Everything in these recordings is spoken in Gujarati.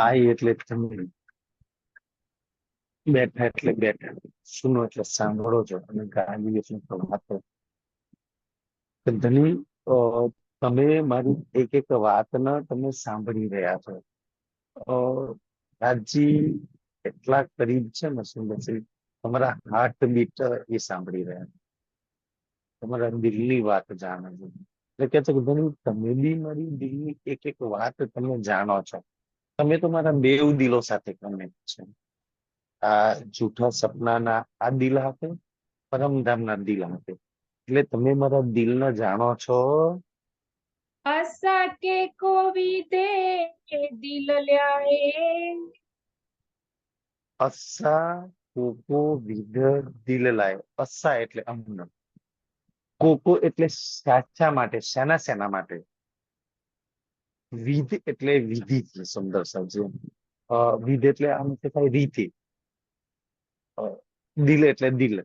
આઈ એટલે તમે, બેઠા એટલે બેઠા, સુનો એટલે સાંભળો છો, અને ગાલી એટલે વાતો. તો ધની અ, તમે મારી એક એક વાતને તમે સાંભળી રહ્યા છો. અ, રાજજી એટલા કરીબ છે ને સુંદરસિંહ, તમારા હાર્ટ બીટ એ સાંભળી રહ્યા છે, તમારા દિલની વાત જાણે છે. એટલે કે છે કે ધણી તમે બી મારી દિલની એક એક વાત તમે જાણો છો. તમે તો મારા બેવ દિલો સાથે કનેક્ટ છે. આ જૂઠા સપનાના આ દિલ હાથે, પરમધામના દિલ હાથે. એટલે તમે મારા દિલને જાણો છો. આશા કે કોવી દે દિલ લ્યાએ. અસ્સા કોકો વિધ દિલ લાય. અસ્સા એટલે અમને, કોકો એટલે સાચા માટે, શેના શેના માટે. વિધ એટલે વિધિ છે સુંદર સર્જન. વિધ એટલે આમ કે થાય રીતિ. અ, દિલ એટલે દિલ,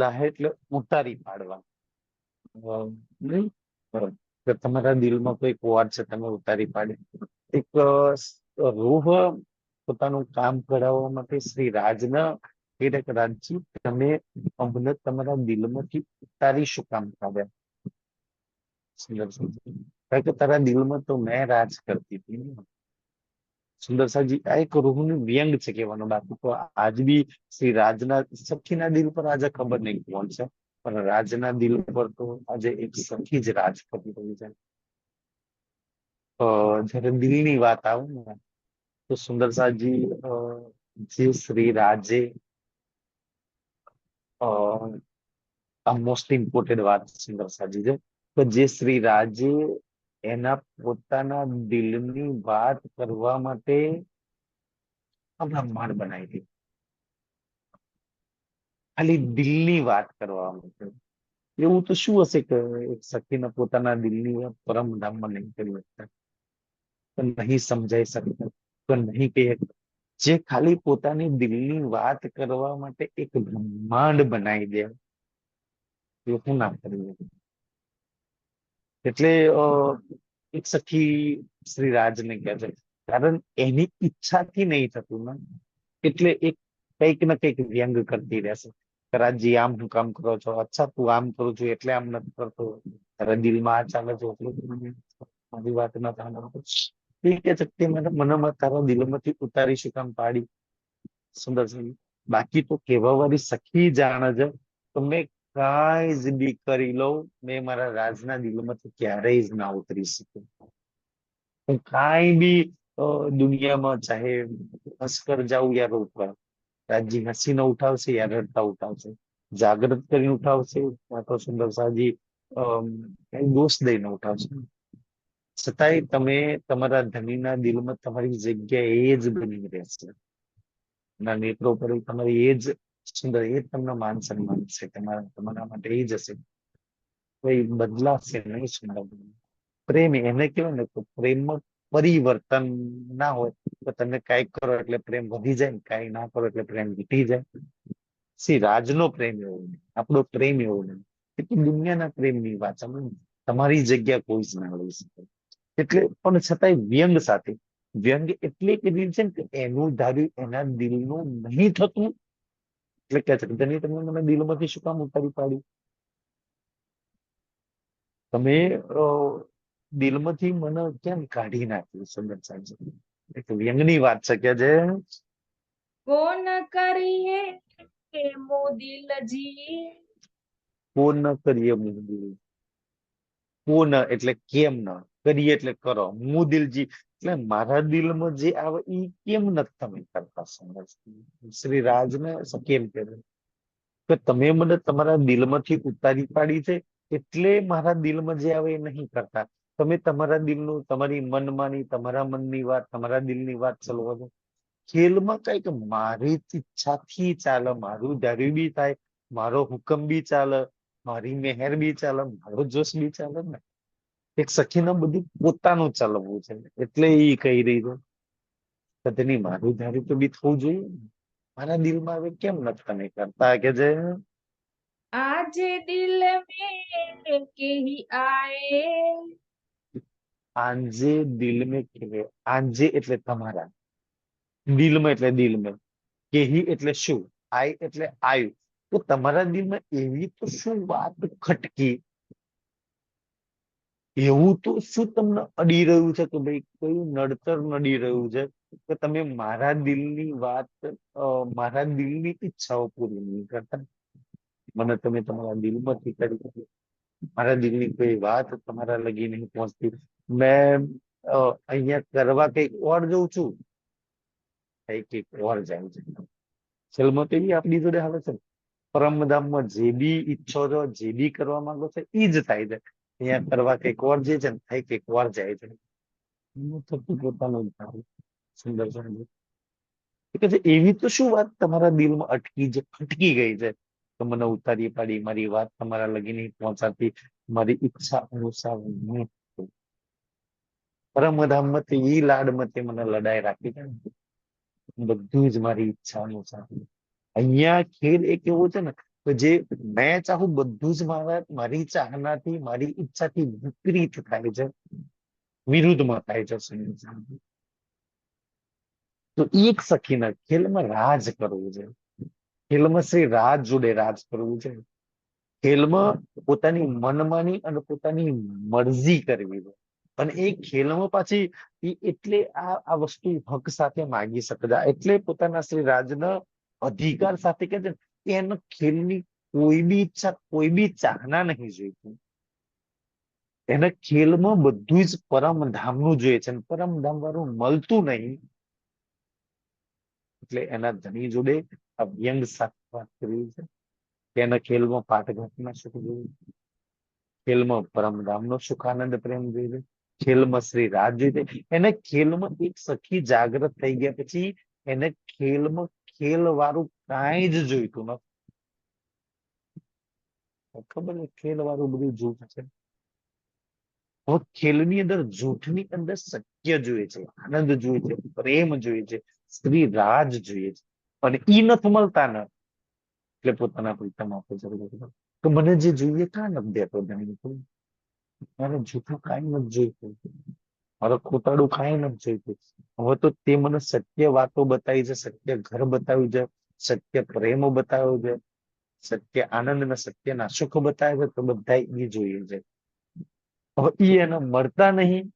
લાહે એટલે ઉતારી પાડવા. નહીં? બરાબર. તો તમારા દિલમાં કોઈક વાત છે, તમે ઉતારી પાડી. એક રૂહ પોતાનું કામ કરાવવા માટે શ્રી રાજના એક રાજજી, તમે અમને તમારા દિલમાંથી ઉતારી શું કામ કાઢ્યા? સુંદર સાજી, કારણ કે તારા દિલમાં તો મેં રાજ કરતી હતી ને. સુંદર સાજી, આ એક રૂહનું વ્યંગ છે કહેવાનો. બાકી તો આજ બી શ્રી રાજના સખીના દિલ પર આજે ખબર નહીં કોણ છે, પણ રાજના દિલ પર તો આજે એક સખી જ રાજ કરી રહી છે. જયારે દિલની વાત આવે ને, તો સુંદર સાજી જે શ્રી રાજે આ મોસ્ટ ઇમ્પોર્ટન્ટ વાત સુંદર સાજી છે, તો જે શ્રી રાજે એના પોતાના દિલની વાત કરવા માટે આ બ્રહ્માંડ બનાવી દીધું. ખાલી દિલની વાત કરવા માટે. એવું તો શું હશે કે એક સખીને પોતાના દિલની વાત પરમધામમાં નહીં કરી શકતા, તો નહીં સમજાઈ શકતા, તો નહીં કહી શકતા. જે ખાલી પોતાની દિલની વાત કરવા માટે એક બ્રહ્માંડ બનાવી દે, એ હું ના કરી શકું. એટલે એક સખી શ્રી રાજને કહે છે, કારણ એની ઈચ્છાથી નહીં થતું ને, એટલે એક કંઈક ને કંઈક વ્યંગ કરતી રહેશે. કે રાજજી આમ હું કામ કરો છો? અચ્છા તું આમ કરું છું એટલે આમ નથી કરતો, તારા દિલમાં આ ચાલે છે એટલે તું મારી વાત ના સાંભળતો. એ કે છે કે મને તારા દિલમાંથી ઉતારી શું કામ પાડી? સુંદર છે. બાકી તો કહેવા વાળી સખી જાણે છે, તો મેં કાંઈ જ બી કરી લઉં, મેં મારા રાજના દિલમાંથી ક્યારેય જ ના ઉતરી શકું. હું કાંઈ બી દુનિયામાં ચાહે હસ કર જાઉં યા રો કર, રાજજી હસીને ઉઠાવશે યા રડતા ઉઠાવશે, જાગૃત કરીને ઉઠાવશે યા તો સુંદર સાજી કઈ દોષ દઈને ઉઠાવશે. છતાંય તમે તમારા ધણીના દિલમાં તમારી જગ્યા એ જ બની રહેશે. ના નેત્રો પર તમારી એ જ સુંદર, એ જ તમને માન સન્માન છે, તમારા માટે એ જ હશે. કોઈ બદલાશે નહીં સુંદર. પ્રેમ એને કહેવાય ને, તો પ્રેમમાં પરિવર્તન ના હોય. તો તમે કાંઈક કરો એટલે પ્રેમ વધી જાય, કાંઈ ના કરો એટલે પ્રેમ ઘટી જાય. સી રાજનો પ્રેમ એવો નહીં, આપણો પ્રેમ એવો નહીં. એટલે દુનિયાના પ્રેમની વાત છે. તમારી જગ્યા કોઈ જ ના લઈ શકે. એટલે પણ છતાંય વ્યંગ સાથે, વ્યંગ એટલે કરી છે ને કે એનું ધાર્યું એના દિલનું નહીં થતું. એટલે કે છે કે ધણી તમે મને દિલમાંથી શું કામ ઉતારી પાડી? તમે દિલમાંથી મને કેમ કાઢી નાખ્યું? સુંદર સાહેબ, એક વ્યંગની વાત છે કે જે કોન કરીએ કે મોદી લજી. કોણ ન કરીએ મું દિલ, કોણ એટલે કેમ ન કરીએ એટલે કરો, મું દિલજી એટલે મારા દિલમાં જે આવે એ કેમ નથી તમે કરતા? સુંદર શ્રી રાજને કેમ કે કે તમે મને તમારા દિલમાંથી ઉતારી પાડી છે, એટલે મારા દિલમાં જે આવે એ નહીં કરતા. તમે તમારા દિલનું, તમારી મનમાની, તમારા મનની વાત, તમારા દિલની વાત ચલવો છો. ખેલમાં કઈક મારી ઈચ્છાથી ચાલે, મારું ધાર્યું બી થાય, મારો હુકમ બી ચાલે, મારી મહેર બી ચાલે, મારો જોશ બી ચાલે ને. એક સખીને બધું પોતાનું ચાલવું છે, એટલે એ કહી રહી છે કે તેની મારું ધાર્યું તો બી થવું જોઈએ ને. મારા દિલમાં હવે કેમ નથી તમે કરતા? કે જે આજે દિલ में કેહી આए. આંજે દિલ મેં કે, આંજે એટલે તમારા, દિલમાં એટલે દિલમાં, કેહી એટલે શું, આય એટલે આયુ. તો તમારા દિલમાં એવી તો શું વાત ખટકી, એવું તો શું તમને અડી રહ્યું છે કે ભાઈ કયું નડતર નડી રહ્યું છે કે તમે મારા દિલની વાત, મારા દિલની ઈચ્છાઓ પૂરી નહીં કરતા. મને તમે તમારા દિલમાંથી કરી, મારા દિલની કોઈ વાત તમારા લગી નહીં પહોંચતી. મેં અહીંયા કરવા કઈક ઓર જઉં છું, કઈક ઓર જાય છે. ફિલ્મો તો એવી આપણી જોડે હાલે છે. પરમધામમાં જે બી ઈચ્છો છો, જે બી કરવા માંગો છો, એ જ થાય છે. અહીંયા કરવા કઈક ઓર જે છે ને, થાય કઈક ઓર જાય છે. એનું થતું પોતાનું જ થાય. સુંદર સુંદર. કે છે એવી તો શું વાત તમારા દિલમાં અટકી ગઈ છે તો મને ઉતારી પાડી, મારી વાત તમારા લગી નહીં પહોંચાતી, મારી ઈચ્છા અનુસાર નહીં થતું. પરમધામમાં તે ઈ લાડમાં તે મને લડાઈ રાખી છે ને, બધું જ મારી ઈચ્છા અનુસાર. અહીંયા ખેલ એક એવો છે ને કે જે મેં ચાહું બધું જ મારી ચાહનાથી, મારી ઈચ્છાથી વિપરીત થાય છે, વિરુદ્ધમાં થાય છે. તો એક સખીના ખેલમાં રાજ કરવું છે, ખેલમાં શ્રી રાજ જોડે રાજ કરવું છે. ખેલમાં પોતાની મનમાની અને પોતાની મરજી કરવી છે. અને એ ખેલમાં પાછી એટલે આ વસ્તુ હક સાથે માગી શકતા, એટલે પોતાના શ્રી રાજના અધિકાર સાથે કે છે કે એનો ખેલની કોઈ બી ઈચ્છા, કોઈ બી ચાહના નહીં જોઈતી. એને ખેલમાં બધું જ પરમધામનું જોઈએ છે, પરમધામ વાળું મળતું નહીં. એટલે એના ધણી જોડે આ વ્યંગ સાથે વાત કરવી છે કે એના ખેલમાં પાઠઘાટના સુખ જોઈએ, ખેલમાં પરમધામનો સુખાનંદ પ્રેમ જોઈએ, ખેલમાં શ્રી રાજ જોઈએ. એને ખેલમાં એક સખી જાગૃત થઈ ગયા પછી એને ખેલમાં ખેલ વાળું કાંઈ જ જોઈતું નથી. ખબર છે ખેલ વાળું બધું જૂઠ છે. હવે ખેલની અંદર જૂઠની અંદર સત્ય જોઈએ છે, આનંદ જોઈએ છે, પ્રેમ જોઈએ છે, શ્રી રાજ જોઈએ છે. અને ઈ નથી મળતા ને એટલે પોતાના પ્રીતમ આપે છે તો મને જે જોઈએ કાં નથી દેતો ધણી, મારે જૂઠું કાંઈ નથી જોઈતું, મારે ખોટાડું કાંઈ નથી જોઈતું. હવે તો તે મને સત્ય વાતો બતાવી છે, સત્ય ઘર બતાવ્યું છે, સત્ય પ્રેમો બતાવ્યો છે, સત્ય આનંદ ને સત્યના સુખ બતાવે છે, તો બધા એ જોઈએ છે. હવે ઈ એને મળતા નહીં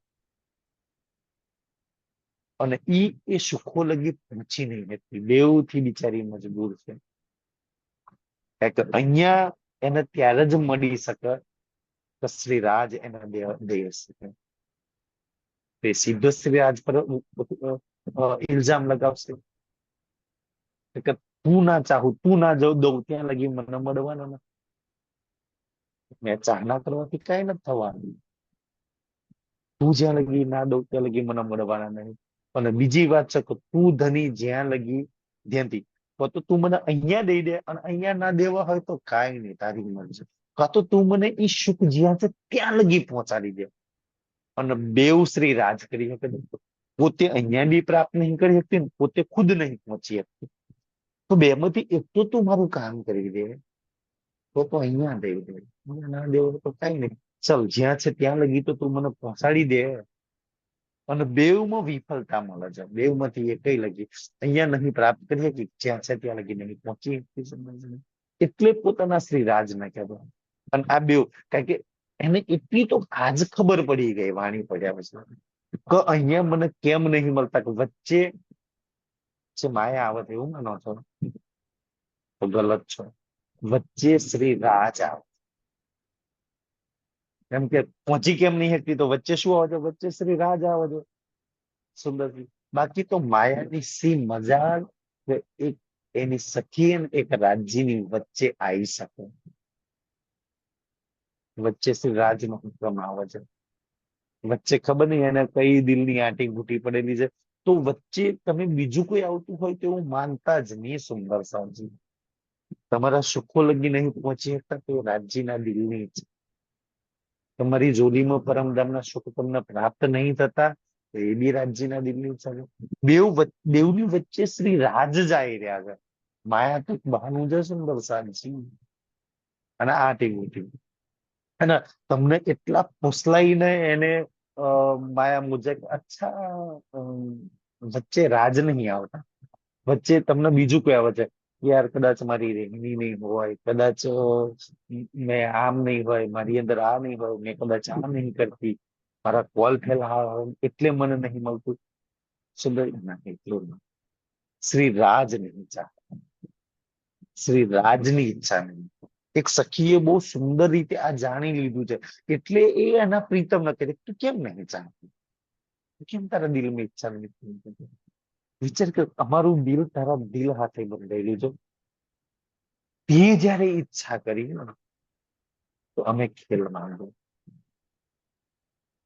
અને ઈ એ સુખો લગી પહોંચી નહીં શકતી. બેવથી બિચારી મજબૂર છે. કારણ કે અહીંયા એને ત્યારે જ મળી શકે કે શ્રી રાજ એના દે શકે. તે સીધો શ્રી રાજ પર ઇલ્ઝામ લગાવશે કે તું ના ચાહું, તું ના જવું દઉં ત્યાં લગી મને મળવાના નથી. મેં ચાહના કરવાથી કઈ નથી થવાનું. તું જ્યાં લગી ના દઉં ત્યાં લગી મને મળવાના નહીં. અને બીજી વાત છે કે તું ધની જ્યાં લગી ધ્યાનથી, તો તું મને અહીંયા દઈ દે અને અહીંયા ના દેવા હોય તો કાંઈ નહીં, તારી મરજી. કાં તો તું મને ઈ સુખ જ્યાં છે ત્યાં લગી પહોંચાડી દે. અને બેવ શ્રી રાજ કરી શકે. પોતે અહીંયા બી પ્રાપ્ત નહીં કરી શકતી ને પોતે ખુદ નહીં પહોંચી શકતી. તો બે માંથી એક તો તું મારું કામ કરી દે, તો અહીંયા દઈ દે, અહીંયા ના દેવો તો કઈ નહીં. ચલ જ્યાં છે ત્યાં લગી તો તું મને પહોંચાડી દે. અને બેવમાં વિફળતા મળે છે, બેવ માંથી એ કઈ લગી અહીંયા નહીં પ્રાપ્ત કરી શકી, જ્યાં છે ત્યાં લગી નહીં પહોંચી શકતી. એટલે પોતાના શ્રી રાજ ના કહેવાય. અને આ બેવ કારણ કે એને એટલી તો આજ ખબર પડી ગઈ વાણી પડ્યા પછી કે અહીંયા મને કેમ નહીં મળતા, કે વચ્ચે જે માયા આવે છે એવું માનો છો તો ગલત છો. વચ્ચે શ્રી રાજ આવે, એમ કે પહોંચી કેમ નહીં શકતી તો વચ્ચે શું આવે છે, વચ્ચે શ્રી રાજ આવે છે. સુંદર. બાકી તો માયાની સી મજા કે એક એની સખી અને એક રાજ્યની વચ્ચે આવી શકે. વચ્ચે શ્રી રાજ નો હુકમ આવે છે. વચ્ચે ખબર નહીં એને કઈ દિલની આંટી ઘૂટી પડેલી છે. તો વચ્ચે તમે બીજું કોઈ આવતું હોય તો એવું માનતા જ નહીં. સુંદર સાવજી તમારા સુખો લગી નહીં પહોંચી શકતા તો રાજ્યના દિલની જ. તમારી જોડીમાં પરમધામના સુખ તમને પ્રાપ્ત નહીં થતા તો એ બી રાજ્યના દિલની છે. બેવની વચ્ચે શ્રી રાજ જાય રહ્યા છે. માયા તો બહાનું છે સુંદર સાવજી. અને આ ટીવી અને તમને એટલા ફોસલાઈને એને માયા મુજબ અચ્છા વચ્ચે રાજ નહીં આવતા, વચ્ચે તમને બીજું કોઈ આવે છે, યાર કદાચ મારી રેંગણી નહીં હોય, કદાચ મેં આમ નહીં હોય, મારી અંદર આ નહીં હોય, મેં કદાચ આ નહીં કરતી, મારા કોલ ફેલા હોય એટલે મને નહીં મળતું. સુંદર ના એટલું નહીં. શ્રી રાજ ની ઈચ્છા, શ્રી રાજની ઈચ્છા નહીં. એક સખીએ બહુ સુંદર રીતે આ જાણી લીધું છે, એટલે એ એના પ્રીતમ ન કરે, તું કેમ નહીં ચાહતી, તું કેમ તારા દિલમાં ઈચ્છા નથી થતી? વિચાર કર, અમારું દિલ તારા દિલ હાથે બંધાયેલું છે. તે જયારે ઈચ્છા કરી ને, તો અમે ખેલમાં આવ્યો.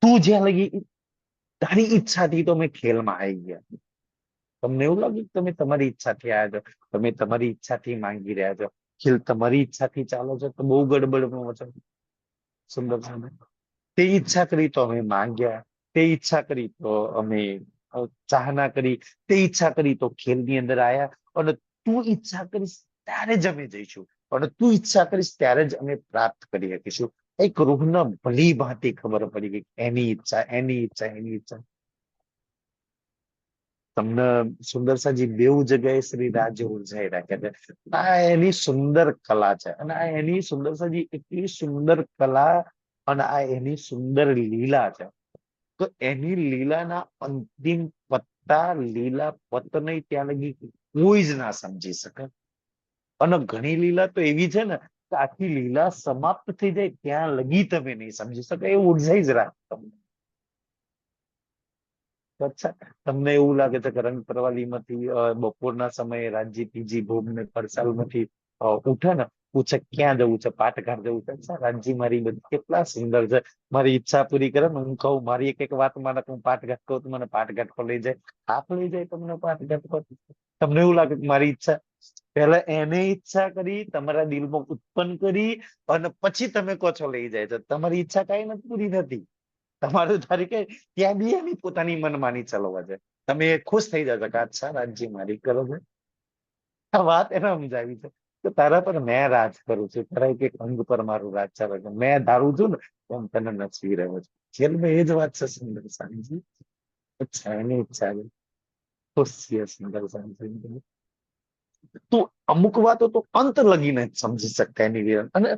તું જ્યાં લગી તારી ઈચ્છાથી તો અમે ખેલમાં આવી ગયા. તમને એવું લાગ્યું કે તમે તમારી ઈચ્છાથી આવ્યા છો, તમે તમારી ઈચ્છાથી માંગી રહ્યા છો, ખેલ તમારી ઈચ્છાથી ચાલો છો તો બહુ ગડબડમાં છો. સુંદર સામે તે ઈચ્છા કરી તો અમે માંગ્યા, તે ઈચ્છા કરી તો અમે ચાહના કરી, તે ઈચ્છા કરી તો ખેલની અંદર આયા. અને તું ઈચ્છા કરીશ ત્યારે જ અમે જઈશું, અને તું ઈચ્છા કરીશ ત્યારે જ અમે પ્રાપ્ત કરી શકીશું. એક રૂહના ભલી ભાંતિ ખબર પડી ગઈ, એની ઈચ્છા, એની ઈચ્છા, એની ઈચ્છા. તમને સુંદરસાજી બેઉ જગ્યાએ શ્રી રાજ ઉર્જાઈ રાખ્યા છે. આ એની સુંદર કલા છે, અને આ એની સુંદરસાજી એટલી સુંદર કલા, અને આ એની સુંદર લીલા છે. તો એની લીલાના અંતિમ પત્તા, લીલા પત નહીં ત્યાં લગી કોઈ જ ના સમજી શકે. અને ઘણી લીલા તો એવી છે ને કે આખી લીલા સમાપ્ત થઈ જાય ત્યાં લગી તમે નહીં સમજી શકો, એ ઉર્જાઈ જ રાખ તમને. અચ્છા, તમને એવું લાગે છે કે રંગ પ્રવાલીમાંથી બપોરના સમયે રાજજી ત્રીજી ભોગ ને પરસાલમાંથી ઉઠે ને, પૂછે ક્યાં જવું છે, પાટઘાટ જવું છે. અચ્છા રાજજી, મારી બધી કેટલા સુંદર છે, મારી ઈચ્છા પૂરી કરે ને, હું કહું મારી એક એક વાત માને, હું પાટઘાટ કહું તો મને પાટઘાટ પર લઈ જાય, આપ લઈ જાય તમને પાટઘાટ પર. તમને એવું લાગે કે મારી ઈચ્છા, પહેલા એને ઈચ્છા કરી, તમારા દિલમાં ઉત્પન્ન કરી, અને પછી તમે કહો છો લઈ જાય છે. તમારી ઈચ્છા કઈ નથી પૂરી થતી. તમારું તારીખે ત્યાં બી એની પોતાની મનમાની ચલાવવા છે. તમે ખુશ થઈ જશો કે અચ્છા રાજ્ય મારી કરો છે. આ વાત એને સમજાવી છે કે તારા પર મેં રાજ કરું છું, તારા એક એક અંગ પર મારું રાજ ચાલે છે, મેં ધારું છું ને એમ તને નચવી રહ્યો છું. જેલમાં એ જ વાત છે સુંદર સાંજી. અચ્છા એની ઈચ્છા છે, ખુશ છીએ સુંદર સાંજી. તો અમુક વાતો તો અંત લગીને જ સમજી શકતા એની લીલા. અને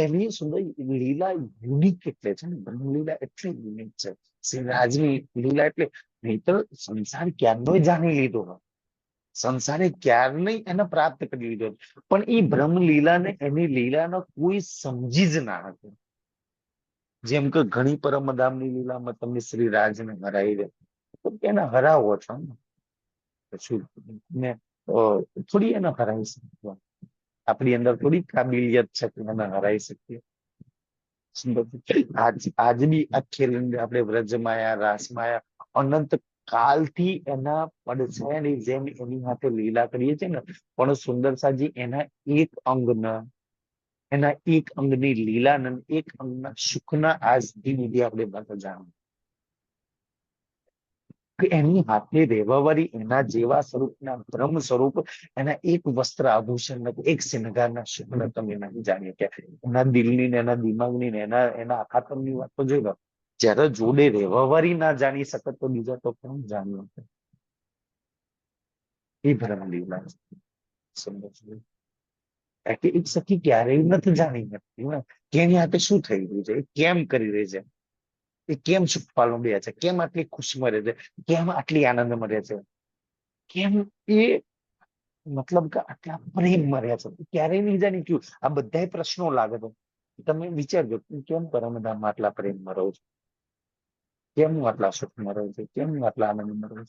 એની સુંદર લીલા યુનિક એટલે છે ને, બ્રહ્મલીલા એટલે યુનિક છે. શ્રી રાજની લીલા એટલે, નહીતર સંસાર ક્યારનો જાણી લીધો હોય, સંસારે ક્યારને એને પ્રાપ્ત કરી લીધો, પણ એ બ્રહ્મલીલાને, એની લીલાનો કોઈ સમજી જ ના હતો. જેમ કે ઘણી પરમધામની લીલામાં તમે શ્રી રાજને હરાવી દે, તો એને હરાવો છો ને, પછી ને થોડી એને હરાવી શકીએ, આપણી અંદર થોડી કાબિલિયત છે કે એને હરાવી શકીએ. આજ બી આ ખેલ આપણે વ્રજમાયા, રાસમાયા, અનંત કાલથી એના પડછાયાની જેમ એની સાથે લીલા કરીએ છીએ ને, પણ સુંદર સાજી એના એક અંગના, એના એક અંગની લીલા, એક અંગના સુખના આજ સુધી આપણે બધા જાણવું કે એની હાથે રહેવા વાળી એના જેવા સ્વરૂપના બ્રહ્મ સ્વરૂપ, એના એક વસ્ત્ર આભૂષણ, એક શૃંગારના સુખ ને તમે નહીં જાણીએ કે એના દિલની ને એના દિમાગની ને એના આખાતમની વાત તો જોઈ લો. જયારે જોડે રહેવા વાળી ના જાણી શકે તો બીજા તો કોણ જાણ્યું? એ ભ્રમ લીલા છે. સમજો કે એક સખી ક્યારેય નથી જાણી શકતી ને કે એની હાથે શું થઈ રહ્યું છે, એ કેમ કરી રહી છે, એ કેમ સુખ પાલન રહ્યા છે, કેમ આટલી ખુશમાં રહે છે, કેમ આટલી આનંદમાં રહે છે, કેમ એ મતલબ કે આટલા પ્રેમમાં રહ્યા છે, ક્યારેય નહીં જાણી ક્યું. આ બધા પ્રશ્નો લાગે છે. તમે વિચારજો કેમ પરમધામમાં આટલા પ્રેમમાં રહો છો, કેમ હું આટલા સુખમાં રહું છું, કેમ હું આટલા આનંદમાં રહું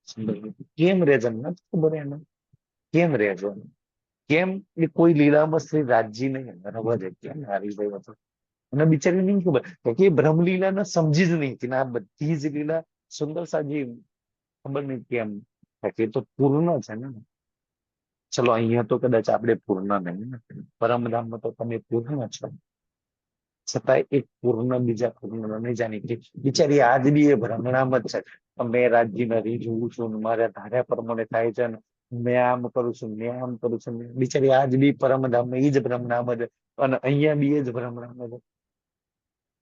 છું, કેમ રેજન નથી ખબર એને, કેમ રેજો, કેમ એ કોઈ લીલામાં શ્રી રાજજી નહીં રવા દે, કેમ હારી ગયો હતો. અને બિચારી નહીં ખબર કે એ બ્રહ્મલીલા ને સમજી જ નહીં કે આ બધી જ લીલા સુંદર સાજી ખબર નહીં કેમ કે એ તો પૂર્ણ છે ને. ચલો અહીંયા તો કદાચ આપણે પૂર્ણ નહીં ને, પરમધામમાં તો તમે પૂર્ણ છો, છતાં એક પૂર્ણ બીજા પૂર્ણ નહીં જાણી કે બિચારી આજ બી એ ભ્રમણામ જ છે. મેં રાજ્યમાં રહી જોઉં છું, મારા ધાર્યા પ્રમાણે થાય છે, મેં આમ કરું છું, મેં આમ કરું છું, બિચારી આજ બી પરમધામમાં એ જ ભ્રમણામ જ, અને અહીંયા બી એ જ ભ્રમણામ જ.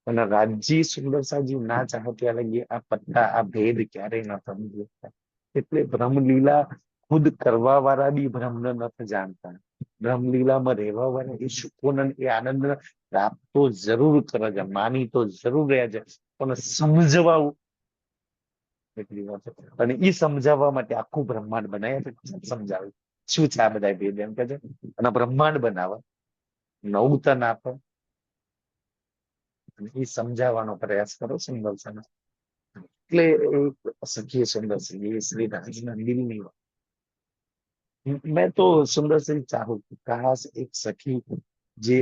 અને રાજજી સુંદર સાજી ના ચાહો ત્યાં લગી આ પત્તા, આ ભેદ ક્યારેય ના સમજી શકતા. એટલે બ્રહ્મલીલા ખુદ કરવા વાળા બી બ્રહ્મને નથી જાણતા. બ્રહ્મલીલામાં રહેવા વાળા એ સુકોન અને એ આનંદ પ્રાપ્ત તો જરૂર કરે છે, માની તો જરૂર રહ્યા છે, પણ સમજવા એટલી વાત છે. અને એ સમજાવવા માટે આખું બ્રહ્માંડ બનાવે છે. સમજાવે શું છે આ બધા ભેદ એમ કે છે, અને બ્રહ્માંડ બનાવે, નવું આપે, અને એ સમજાવવાનો પ્રયાસ કરો સુંદર છે. એટલે સખી સુંદર છે એ શ્રી રાજના દિલની વાત. મેં તો સુંદર સિંહ ચાહું છું, કાશ એક સખી જે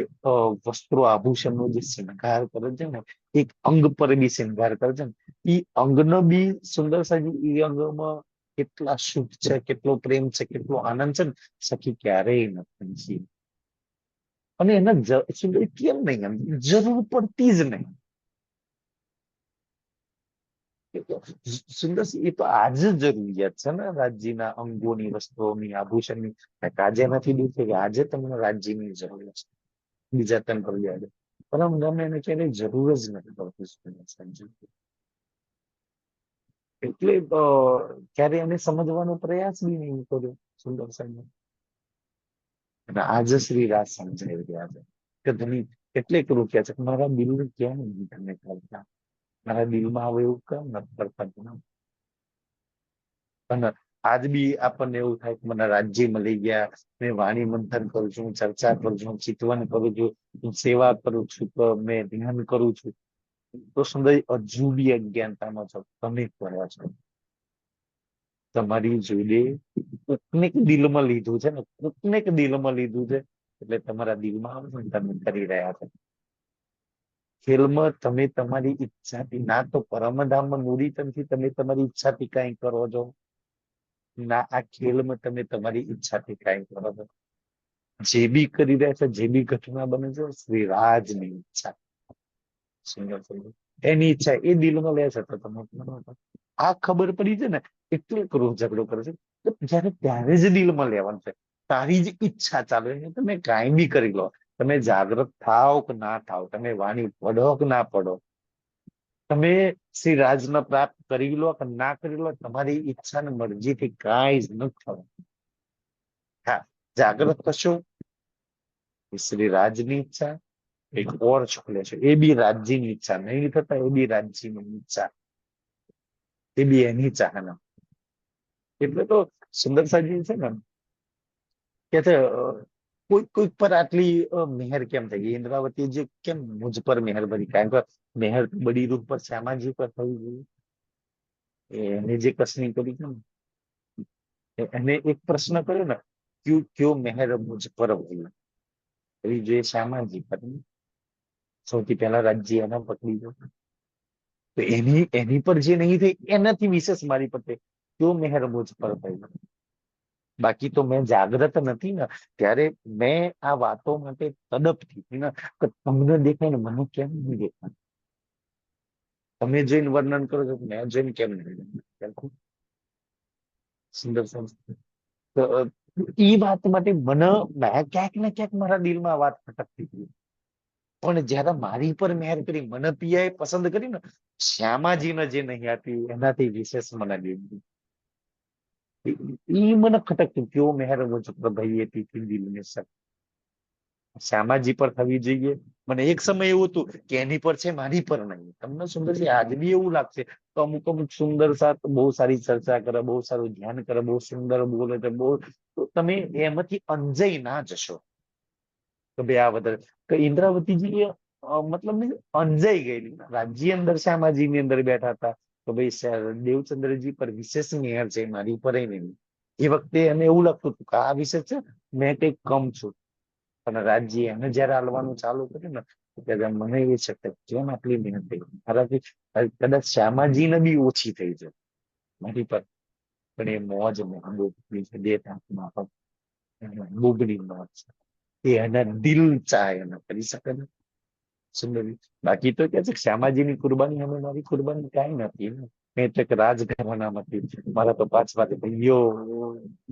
વસ્ત્રો આભૂષણનો જે શૃંગાર કરે છે ને, એક અંગ પર બી શૃંગાર કરે છે ને, એ અંગનો બી સુંદર સાજી એ અંગમાં કેટલા સુખ છે, કેટલો પ્રેમ છે, કેટલો આનંદ છે ને, સખી ક્યારેય નથી. અને એના સુંદર કેમ નહીં, એમ જરૂર પડતી જ નહીં. સુંદર એ તો આજ જરૂરિયાત છે ને, રાજ્યના અંગોની, વસ્ત્રોની, આભૂષણની. આજે નથી દૂર થઈ, આજે તમને રાજ્યની જરૂર છે, બીજા તન પર યાદ. પણ ગમે એને ક્યારેય જરૂર જ નથી પડતી. એટલે ક્યારે એને સમજવાનો પ્રયાસ બી નહીં કર્યો સુંદર સાહેબ. અને આજે શ્રી રાજ સમજાવી રહ્યા છે કે ધણી એટલે કરું કે છે કે મારા દિલ કેમ નહીં તમે કરતા, મારા દિલમાં આવે એવું કેમ નથી કરતા. અને આજ બી આપણને એવું થાય કે મને રાજ્ય મળી ગયા, મેં વાણી મંથન કરું છું, ચર્ચા કરું છું, ચિંતવન કરું છું, હું સેવા કરું છું, તો મેં ધ્યાન કરું છું, તો સુંદર હજુ બી અજ્ઞાનતામાં છો તમે કર્યા છો. તમારી જોડે કોકને દિલમાં લીધું છે ને, કોકને દિલમાં લીધું છે, એટલે તમારા દિલમાં તમે કરી રહ્યા છો. ખેલમાં તમે તમારી ઈચ્છાથી ના તો પરમધામમાં મૂડીતનથી તમે તમારી ઈચ્છાથી કઈ કરો છો, ના આ ખેલમાં તમે તમારી ઈચ્છાથી કઈ કરો છો. જે બી કરી રહ્યા છે, જે બી ઘટના બને છે, શ્રી રાજની ઈચ્છા. એની ઈચ્છા એ દિલમાં લે છે, તો તમે આ ખબર પડી છે ને, એટલે ક્રોધ ઝઘડો કરે છે. તો જયારે ત્યારે જ દિલમાં લેવાનું છે, તારી જ ઈચ્છા ચાલે છે, તમે કાંઈ બી કરી લો, તમે જાગૃત થાવ કે ના થાવ, તમે વાણી પડો કે ના પડો, તમે શ્રી રાજને પ્રાપ્ત કરી લો કે ના કરી લો, તમારી ઈચ્છા ને મરજીથી કાંઈ જ નથી થવાનું. હા, જાગૃત થશો શ્રી રાજની ઈચ્છા એક ઓર છોલે છે, એ બી રાજ્યની ઈચ્છા નહીં થતા, એ બી રાજ્યની ઈચ્છા, એ બી એની ચાહના. એટલે તો સુંદર સાજી છે ને કે છે કોઈ કોઈ પર આટલી મહેર કેમ થઈ ગઈ, ઇન્દ્રાવતી જે કેમ મુझ પર મહેર ભરી, કારણ કે મહેર બડી રૂપ પર શ્યામાજી પર થવી જોઈએ. એને જે કસની કરી છે ને, એને એક પ્રશ્ન કર્યો ને, ક્યો મહેર મુझ પર ભરી, એવી જે શ્યામાજી પર સૌથી પહેલા રાજ્ય એના પકડી દો, તો એની પર જે નહીં થઈ એનાથી વિશેષ મારી પર થઈ, ક્યો મહેર મુझ પર થઈ. બાકી તો મેં જાગ્રત નથી ને, ત્યારે મેં આ વાતો માટે તડપતી હતી ને, કે તમને દેખાય ને મને કેમ નહીં દેખાય. તમે જોઈને વર્ણન કરો છો, મેં જોઈને કેમ નહીં. સુંદર એ વાત માટે મને ક્યાંક ને ક્યાંક મારા દિલમાં આ વાત ખટકતી હતી. પણ જયારે મારી પર મહેર કરી, મને પિયાએ પસંદ કરી ને, શ્યામાજીને જે નહીં આપી એનાથી વિશેષ મને દીધી. એ મને ખટકતું, ક્યો મહેર મુझ પર ભઈ હતી દિલ में શક. શ્યામાજી પર થવી જોઈએ. મને એક સમય એવું હતું કે એની પર છે, મારી પર નહીં. તમને સુંદર છે આજ બી એવું લાગશે તો અમુક અમુક સુંદર સાથ બહુ સારી ચર્ચા કરે, બહુ સારું ધ્યાન કરે, બહુ સુંદર બોલે છે, બહુ, તો તમે એમાંથી અંજાઈ ના જશો કે ભાઈ આ વધારે, કે ઇન્દ્રાવતીજી મતલબ અંજાઈ ગયેલી. રાજ્ય અંદર શ્યામાજી ની અંદર બેઠા હતા તો ભાઈ દેવચંદ્રજી પર વિશેષ મેહર છે, મારી ઉપર નહીં. એ વખતે એને એવું લાગતું હતું કે આ વિશે છે મેં કઈક કમ છું. અને રાજ્ય એને જયારે હાલવાનું ચાલુ કર્યું ને, ત્યારે મને એ છે કે કેમ આટલી મહેનત થઈ, મારાથી કદાચ શ્યામાજીને બી ઓછી થઈ છે મારી પર, પણ એ મોજ મહેબૂબ છે, દેતાત્મા બુગડી મોજ છે, એ એના દિલ ચાહે એને કરી શકે ને. સુંદરી બાકી તો કે છે શ્યામાજીની કુરબાની અમે મારી કુરબાની કાંઈ નથી ને. મેં તો એક રાજઘરાનામાંથી, મારા તો પાંચ ભાઈઓ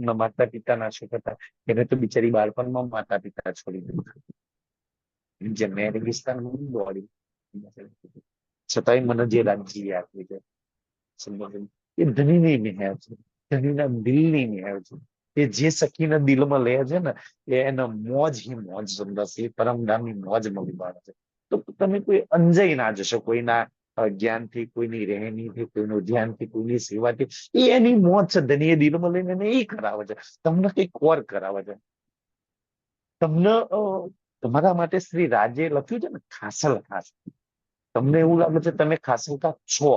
ના માતા પિતાના શું હતા, એને તો બિચારી બાળપણમાં માતા પિતા છોડી દીધા. જે મેં રેગિસ્તાનમાં દોડી, છતાંય મને જે રાજ્ય આપ્યું છે, એ ધણીની મહેર છે. ધણીના દિલની ન્યાય છે. એ જે સખીના દિલમાં લે છે ને એ એના મોજ હી મોજ સુંદર છે, એ પરમધામની મોજ મળી બાળે છે. તો તમે કોઈ અંજાઈ ના જશો કોઈના જ્ઞાનથી, કોઈની રહેણીથી, કોઈનું ધ્યાનથી, કોઈની સેવાથી. એ એની મોજ છે, ધણી એ દિલમાં લઈને એને એ કરાવે છે. તમને કઈક ઓર કરાવે છે. તમને તમારા માટે શ્રી રાજે લખ્યું છે ને ખાસલ ખાસ. તમને એવું લાગે છે તમે ખાસલકા છો,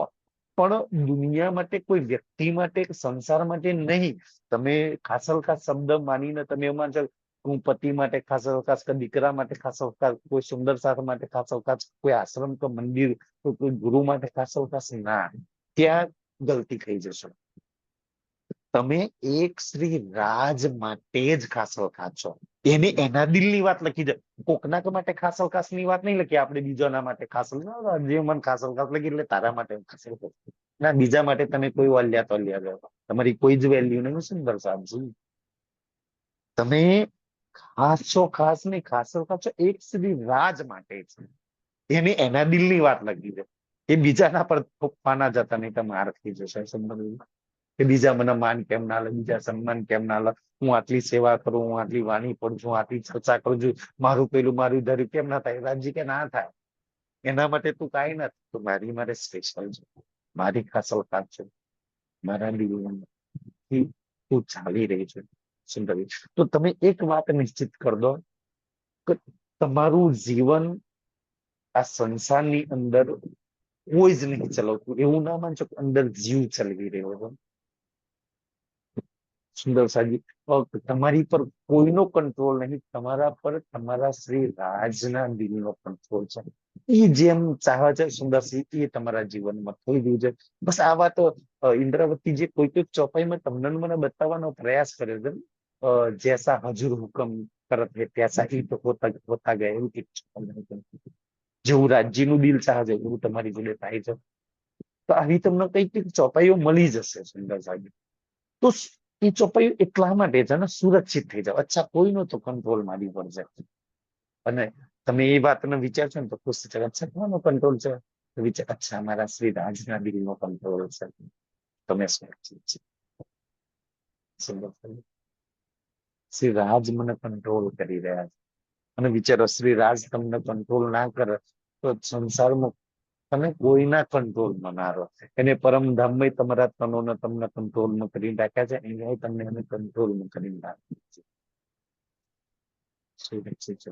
પણ દુનિયા માટે, કોઈ વ્યક્તિ માટે, સંસાર માટે નહીં. તમે ખાસલ ખાસ શબ્દ માનીને તમે એમાં છો હું પતિ માટે ખાસલ ખાસ, કે દીકરા માટે ખાસલ ખાસ, કોઈ સુંદર સાથ માટે ખાસલ ખાસ, કોઈ આશ્રમ કે મંદિર, કોઈ ગુરુ માટે ખાસલ ખાસ ના. ત્યાં ગલતી થઈ જશે. તમે એક શ્રી રાજ માટે જ ખાસલ ખાસ છો. એને એના દિલની વાત લખી છે. કોકના માટે ખાસલ ખાસ ની વાત નહીં લખી. આપણે બીજાના માટે ખાસલ, જે મન ખાસલ ખાસ લખી એટલે તારા માટે ખાસલ ખાસ. ના, બીજા માટે તમે કોઈ ઓલ્યા તોલ્યા ગયો, તમારી કોઈ જ વેલ્યુ નહીં. સુંદર સાહેબજી, તમે ખાસ છો, ખાસ નહીં, ખાસલ ખાસ છો એક શ્રી રાજ માટે છે. એને એના દિલની વાત લખી છે. એ બીજાના પર થોપવાના જતા નહીં તો માર થઈ જશે. સમજ કે બીજા મને માન કેમ ના લે, બીજા સન્માન કેમ ના લે, હું આટલી સેવા કરું, હું આટલી વાણી પડું છું, આટલી ચર્ચા કરું છું, મારું પેલું મારું ધર્યું કેમ ના થાય? રાજી કે ના થાય. એના માટે તું કાંઈ નથી. તો મારી મારે સ્પેશિયલ છે, મારી ખાસલ ખાસ છે, મારા દિલથી તું ચાલી રહી છે. સુંદર. તો તમે એક વાત નિશ્ચિત કરી દો કે તમારું જીવન આ સંસારની અંદર કોઈ જ નહીં ચલાવતું. એવું ના માનશો કે અંદર જીવ ચલવી રહ્યો છે. સુંદર સાજી, તમારી પર કોઈનો કંટ્રોલ નહીં. તમારા પર તમારા શ્રી રાજના દિલનો કંટ્રોલ છે. એ જેમ ચાહે છે સુંદરસિંહ, એ તમારા જીવનમાં થઈ રહ્યું છે. બસ આ વાત ઇન્દ્રાવતી જે કોઈ કોઈ ચોપાઈમાં તમને ને મને બતાવવાનો પ્રયાસ કર્યો છે. જૈસા હજુર હુકમ કરત હે ત્યાસા ઈ તો હોતા હોતા ગયા, એવું એક ચોપાઈ. જેવું રાજ્યનું દિલ ચાહે છે એવું તમારી જોડે થાય છે. તો આવી તમને કઈક કઈક ચોપાઈઓ મળી જશે સુંદર સાહેબ. તો એ ચોપાઈઓ એટલા માટે છે ને, સુરક્ષિત થઈ જાવ. અચ્છા, કોઈનો તો કંટ્રોલ મારી પર છે. અને તમે એ વાતનો વિચારશો ને તો ખુશ થઈ જાય. અચ્છા, કોનો કંટ્રોલ છે? તો વિચાર, અચ્છા, મારા શ્રી રાજના દિલનો કંટ્રોલ છે. તમે સુરક્ષિત છે. સુંદર સાહેબ. શ્રી રાજ મને કંટ્રોલ કરી રહ્યા છે. અને વિચારો, શ્રી રાજ તમને કંટ્રોલ ના કરે તો સંસારમાં તમે કોઈના કંટ્રોલમાં ના રહો. એને પરમધામમાં તમારા તનોને તમને કંટ્રોલમાં કરીને રાખ્યા છે, અહીંયા તમને એને કંટ્રોલમાં કરીને રાખ્યા છે. સુરક્ષિત છે.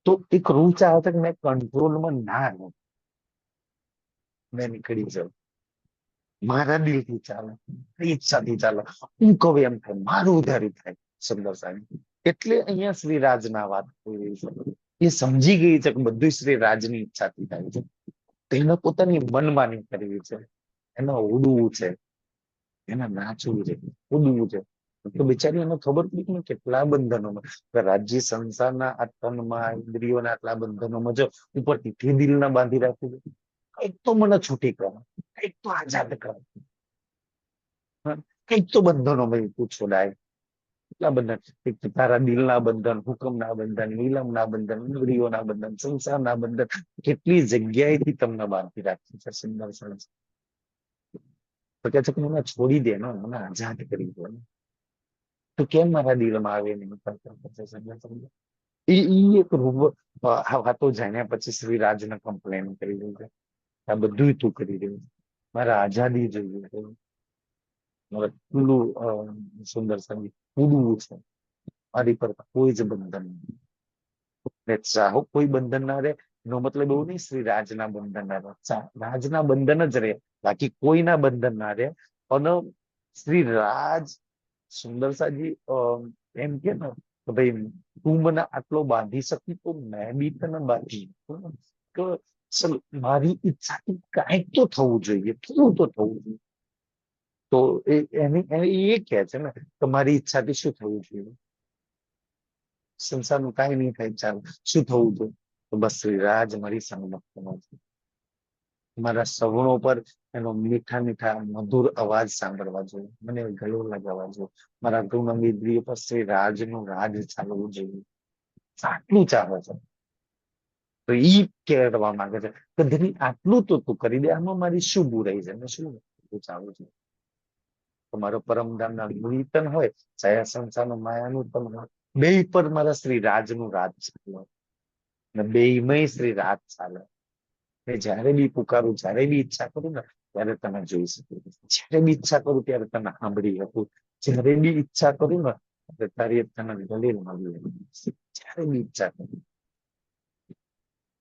તો એક રૂલ ચાહે છે કે મેં કંટ્રોલમાં ના રહું, મેં નીકળી જાઉં. મારા દિલથી ચાલે, ઈચ્છાથી ચાલે, હું કહું એમ થાય, મારું ધાર્યું થાય. સુંદર સાહેબ. એટલે અહીંયા શ્રી રાજના વાત થઈ રહી છે. એ સમજી ગઈ છે કે બધું શ્રી રાજની ઈચ્છાથી થાય છે. તેને પોતાની મનમાની કરવી છે, એને ઉડવું છે, એને નાચવું છે, ઉડવું છે. તો બિચારી એને ખબર પડી ને કેટલા બંધનોમાં, રાજ્ય સંસારના આ તનમાં, ઇન્દ્રિયોના આટલા બંધનોમાં જો ઉપરથી દિલ ના બાંધી રાખવું છે. કંઈક તો મને છૂટી કરો, કંઈક તો આઝાદ કરો, કંઈક તો બંધનોમાં તું છોડાય. કેટલા બંધન, એક તો તારા દિલના બંધન, હુકમના બંધન, નીલમના બંધન, ઇન્દ્રિયોના બંધન, સંસારના બંધન, કેટલી જગ્યાએથી તમને બાંધી રાખી છે. સુંદર સરસ. તો કે છે કે મને છોડી દે, મને આઝાદ કરી દો. તો કેમ મારા દિલમાં આવે નહીં? એક રૂપ આ વાતો જાણ્યા પછી શ્રી રાજને કમ્પ્લેન કરી દઉં છે, આ બધું તું કરી રહ્યું છે, મારે આઝાદી જોઈએ છે, મારે ખુલ્લું સુંદર સંગીત ઉડવું છે, મારી પર કોઈ જ બંધન નહીં. ચાહો કોઈ બંધન ના રહે, એનો મતલબ એવું નહીં શ્રી રાજના બંધન ના રહે. રાજના બંધન જ રહે, બાકી કોઈના બંધન ના રહે. અને શ્રી રાજ સુંદર સાજી એમ કે ને કે ભાઈ તું મને આટલો બાંધી શકી તો મેં બી તને બાંધી શકું ને. કે ચલ, મારી ઈચ્છાથી કાંઈક તો થવું જોઈએ, થોડું તો થવું જોઈએ. તો એ કહે છે ને કે મારી ઈચ્છાથી શું થવું જોઈએ? સંસારનું કાંઈ નહીં થાય, ચાલ શું થવું જોઈએ? તો બસ શ્રી રાજ મારી સંગત કરવો છે. મારા સગુણો પર એનો મીઠા મીઠા મધુર અવાજ સાંભળવા જોઈએ, મને ગળો લગાવવા જોઈએ. મારા ગુણ ઇન્દ્રિયો પર શ્રી રાજનું રાજ ચાલવું જોઈએ. આટલું ચાહે છે. તો ઈ કહેવા માંગે છે કે ધણી આટલું તો તું કરી દે, આમાં મારી શું બુરાઈ છે, શું ચાલુ છે? તમારો પરમધામના નૂતન હોય, છાયા સંસારનું માયાનું તન હોય, બે પર મારા શ્રી રાજનું રાજ ચાલે, ને બેયમય શ્રી રાજ ચાલે. મેં જયારે બી પુકારું, જયારે બી ઈચ્છા કરું ને ત્યારે તને જોઈ શકું, જયારે બી ઈચ્છા કરું ત્યારે તને સાંભળી શકું, જયારે બી ઈચ્છા કરું ને ત્યારે તારી તને ગલે મળી શકું. જયારે બી ઈચ્છા કરું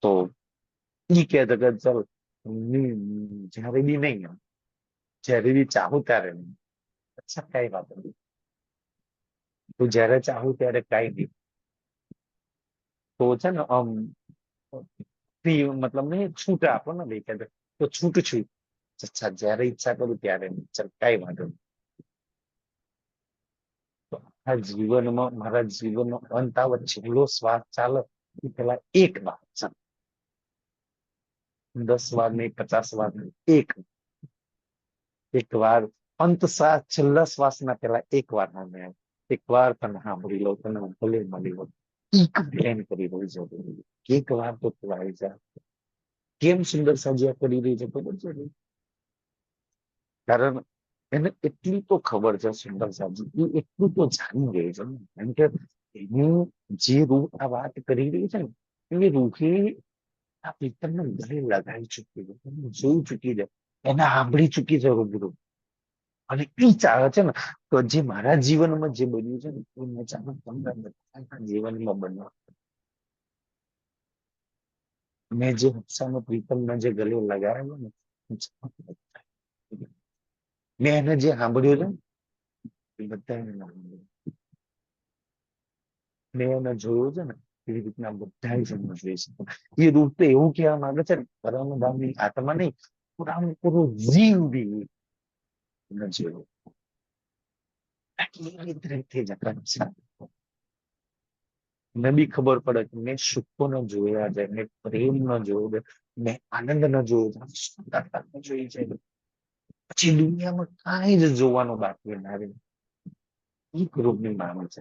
તો ઈ કે જગત ચાલ, જયારે બી નહીં, જયારે બી ચાહું ત્યારે નહીં. અચ્છા કઈ વાત નથી, તું જયારે ચાહું ત્યારે કઈ નહીં. તો છે ને મતલબ ને છૂટ આપો ને ભાઈ, કે તો છૂટ છું. અચ્છા જયારે ઈચ્છા કરું ત્યારે નહીં. ચાલ કઈ વાંધો નહીં. તો આ જીવનમાં, મારા જીવનનો અંત આવે, છેલ્લો શ્વાસ ચાલે એ પેલા એક વાર ચાલ, 10 વાર નહીં, 50 વાર નહીં, એક વાર અંત શ્વાસ, છેલ્લા શ્વાસના પેલા એક વાર નામે આવે, એક વાર તને સાંભળી લો, તને ભલે મળી લો. એક પ્લેન કરી રહી જરૂરી, એક વાર તો તું આવી જા. કેમ સુંદર સાજ્યા કરી રહી છે ખબર છે? કારણ એને એટલી તો ખબર છે સુંદર સાજી, એ એટલું તો જાણી ગઈ છે ને. કારણ કે એનું જે રૂહ આ વાત કરી રહી છે ને, એ રૂહે આ પ્રીતમને ગળે લગાવી ચૂકી છે, એને જોઈ ચૂકી છે, એને સાંભળી ચૂકી છે રૂબરૂ. અને એ ચાલે છે ને, તો જે મારા જીવનમાં જે બન્યું છે ને, એ મેં ચાલો તમને બધાના જીવનમાં બન્યું. મેં જે હપ્સાનો પ્રીતમને જે ગલે લગાવેલો ને, મેં એને જે સાંભળ્યું છે ને, એ બધા એને ના સાંભળ્યું. મેં એને જોયું છે ને, એવી રીતના બધા જન્મ જોઈ શકે. એ રૂપ તો એવું કહેવા માંગે છે ને, પરમધામની આત્મા નહીં, પૂરું જીવ બી એને જોયું. આટલી રીતે જ આકાંક્ષા. મને બી ખબર પડે કે મેં સુખો ન જોયા છે, મેં પ્રેમ ન જોયો છે, મેં આનંદ ન જોયો છે, સુંદરતા ન જોઈ છે. પછી દુનિયામાં કાંઈ જ જોવાનું બાકી ના રહે. એક રૂપની માંગ છે,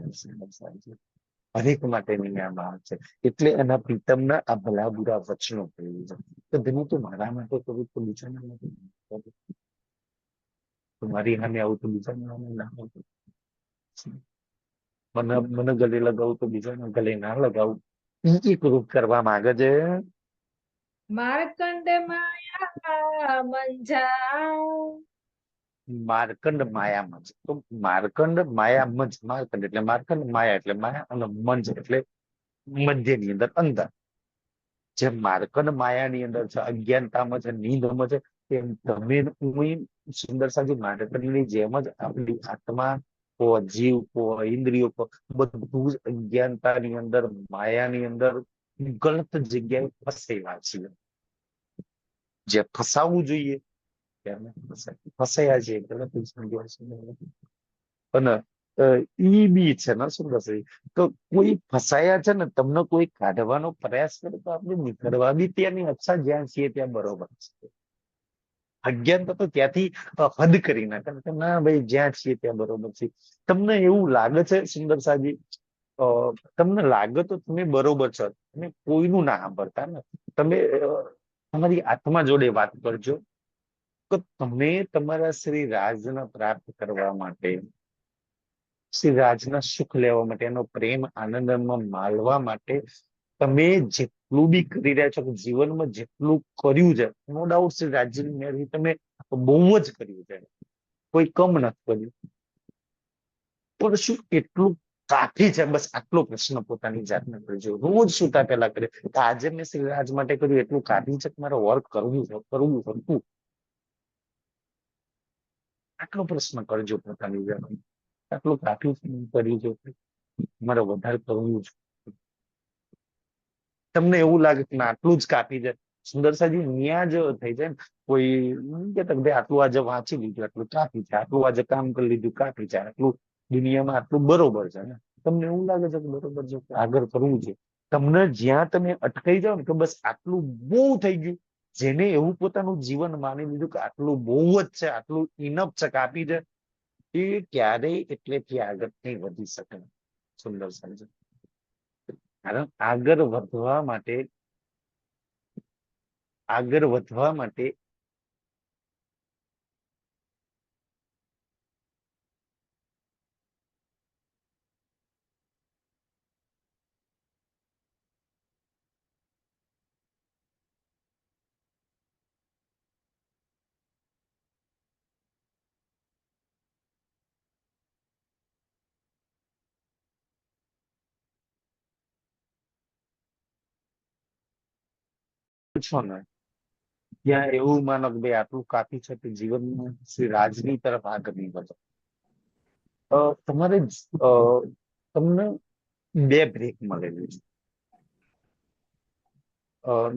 હરેક માટેની આ માંગ છે. એટલે એના પ્રીતમના આ ભલા બુરા વચનો કહ્યું છે. તો તેને તું મારા માટે કરું તો બીજાના માટે કરું. મારી સામે આવું તો બીજાના સામે ના આવું. મને ગલે લગાવું તો બીજાને ગલે ના લગાવું. એક રૂપ કરવા માંગે છે. માર્કંડ માયા મંજા. માર્કંડ માયામાં છે. તો માર્કંડ માયામાં જ, માર્કંડ એટલે માર્કંડ, માયા એટલે માયા, અને મંજ એટલે મધ્યની અંદર અંદર. જે માર્કંડ માયાની અંદર છે, અજ્ઞાનતામાં છે, નીંદમાં છે, એમ તમે હું સુંદર સાજી માર્કંડની જેમ જ આપણી આત્મા કો, જીવ કો, ઇન્દ્રિયો કો, બધું જ અજ્ઞાનતાની અંદર, માયાની અંદર ગલત જગ્યાએ ફસાયેલા છીએ. જે ફસાવવું જોઈએ ફસાયા છે, ગલત જગ્યાએ છે. અને ઈ બી છે ને સુંદર છે. તો કોઈ ફસાયા છે ને, તમને કોઈ કાઢવાનો પ્રયાસ કરે તો આપણે નીકળવા બી ત્યાંની અચ્છા જ્યાં છીએ ત્યાં બરોબર છે. અજ્ઞાનતા તો ત્યાંથી હદ કરી નાખે કે ના ભાઈ જ્યાં છીએ ત્યાં બરોબર છે. તમને એવું લાગે છે સુંદર સાજી, તમને લાગે તો તમે બરોબર છો, તમે કોઈનું ના સાંભળતા ને. તમે તમારી આત્મા જોડે વાત કરજો કે તમે તમારા શ્રી રાજને પ્રાપ્ત કરવા માટે, શ્રી રાજના સુખ લેવા માટે, એનો પ્રેમ આનંદમાં માલવા માટે તમે જેટલું બી કરી રહ્યા છો, જીવનમાં જેટલું કર્યું છે, નો ડાઉટ શ્રી રાજ્યની મેળવી તમે બહુ જ કર્યું છે, કોઈ કમ નથી કર્યું. પણ શું એટલું કાફી છે? બસ આટલો પ્રશ્ન પોતાની જાતને કરજો રોજ સુતા પહેલા કરે કે આજે મેં શ્રી રાજ માટે કર્યું એટલું કાફી છે કે મારે વર્ક કરવું છે, કરવું હતું. આટલો પ્રશ્ન કરજો પોતાની જાતને, આટલું કાફી કર્યું છે, મારે વધારે કરવું છે. તમને એવું લાગે કે આટલું જ કાફી છે, સુંદર સાજી ન્યા જ થઈ જાય ને. કોઈ કે ભાઈ આટલું આજે વાંચી લીધું આટલું કાફી છે, આટલું આજે કામ કરી લીધું કાફી છે, આટલું દુનિયામાં આટલું બરોબર છે ને. તમને એવું લાગે છે કે બરોબર છે, આગળ કરવું છે. તમને જ્યાં તમે અટકાઈ જાઓ ને કે બસ આટલું બહુ થઈ ગયું, જેને એવું પોતાનું જીવન માની લીધું કે આટલું બહુ જ છે, આટલું ઇનફ છે, કાપી છે, એ ક્યારેય એટલેથી આગળ નહીં વધી શકે. સુંદર સાજી, કારણ આગળ વધવા માટે છો ને ત્યાં એવું માનો કે ભાઈ આટલું કાફી છે કે જીવનમાં શ્રી રાજની તરફ આગળ નહીં વધો. તમારે તમને બે બ્રેક મળેલી છે.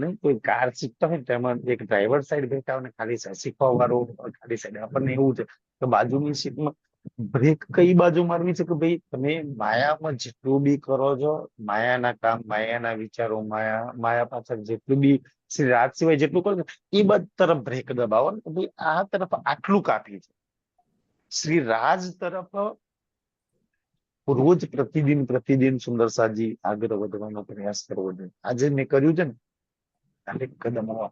નહીં કોઈ કાર શીખતા હોય ને તેમાં એક ડ્રાઈવર સાઈડ બેઠા હોય ને ખાલી શીખવા વાળો ખાલી સાઈડ. આપણને એવું છે કે બાજુની સીટમાં બ્રેક કઈ બાજુ મારવી છે કે ભાઈ તમે માયામાં જેટલું બી કરો છો, માયાના કામ, માયાના વિચારો, માયા પાછળ જેટલું બી શ્રી રાજ સિવાય જેટલું કરો ને એ બધ તરફ બ્રેક દબાવો ને કે ભાઈ આ તરફ આટલું કાફી છે. શ્રી રાજ તરફ રોજ પ્રતિદિન સુંદર સાજી આગળ વધવાનો પ્રયાસ કરવો જોઈએ. આજે મેં કર્યું છે ને કાલે એક કદમ હોવા,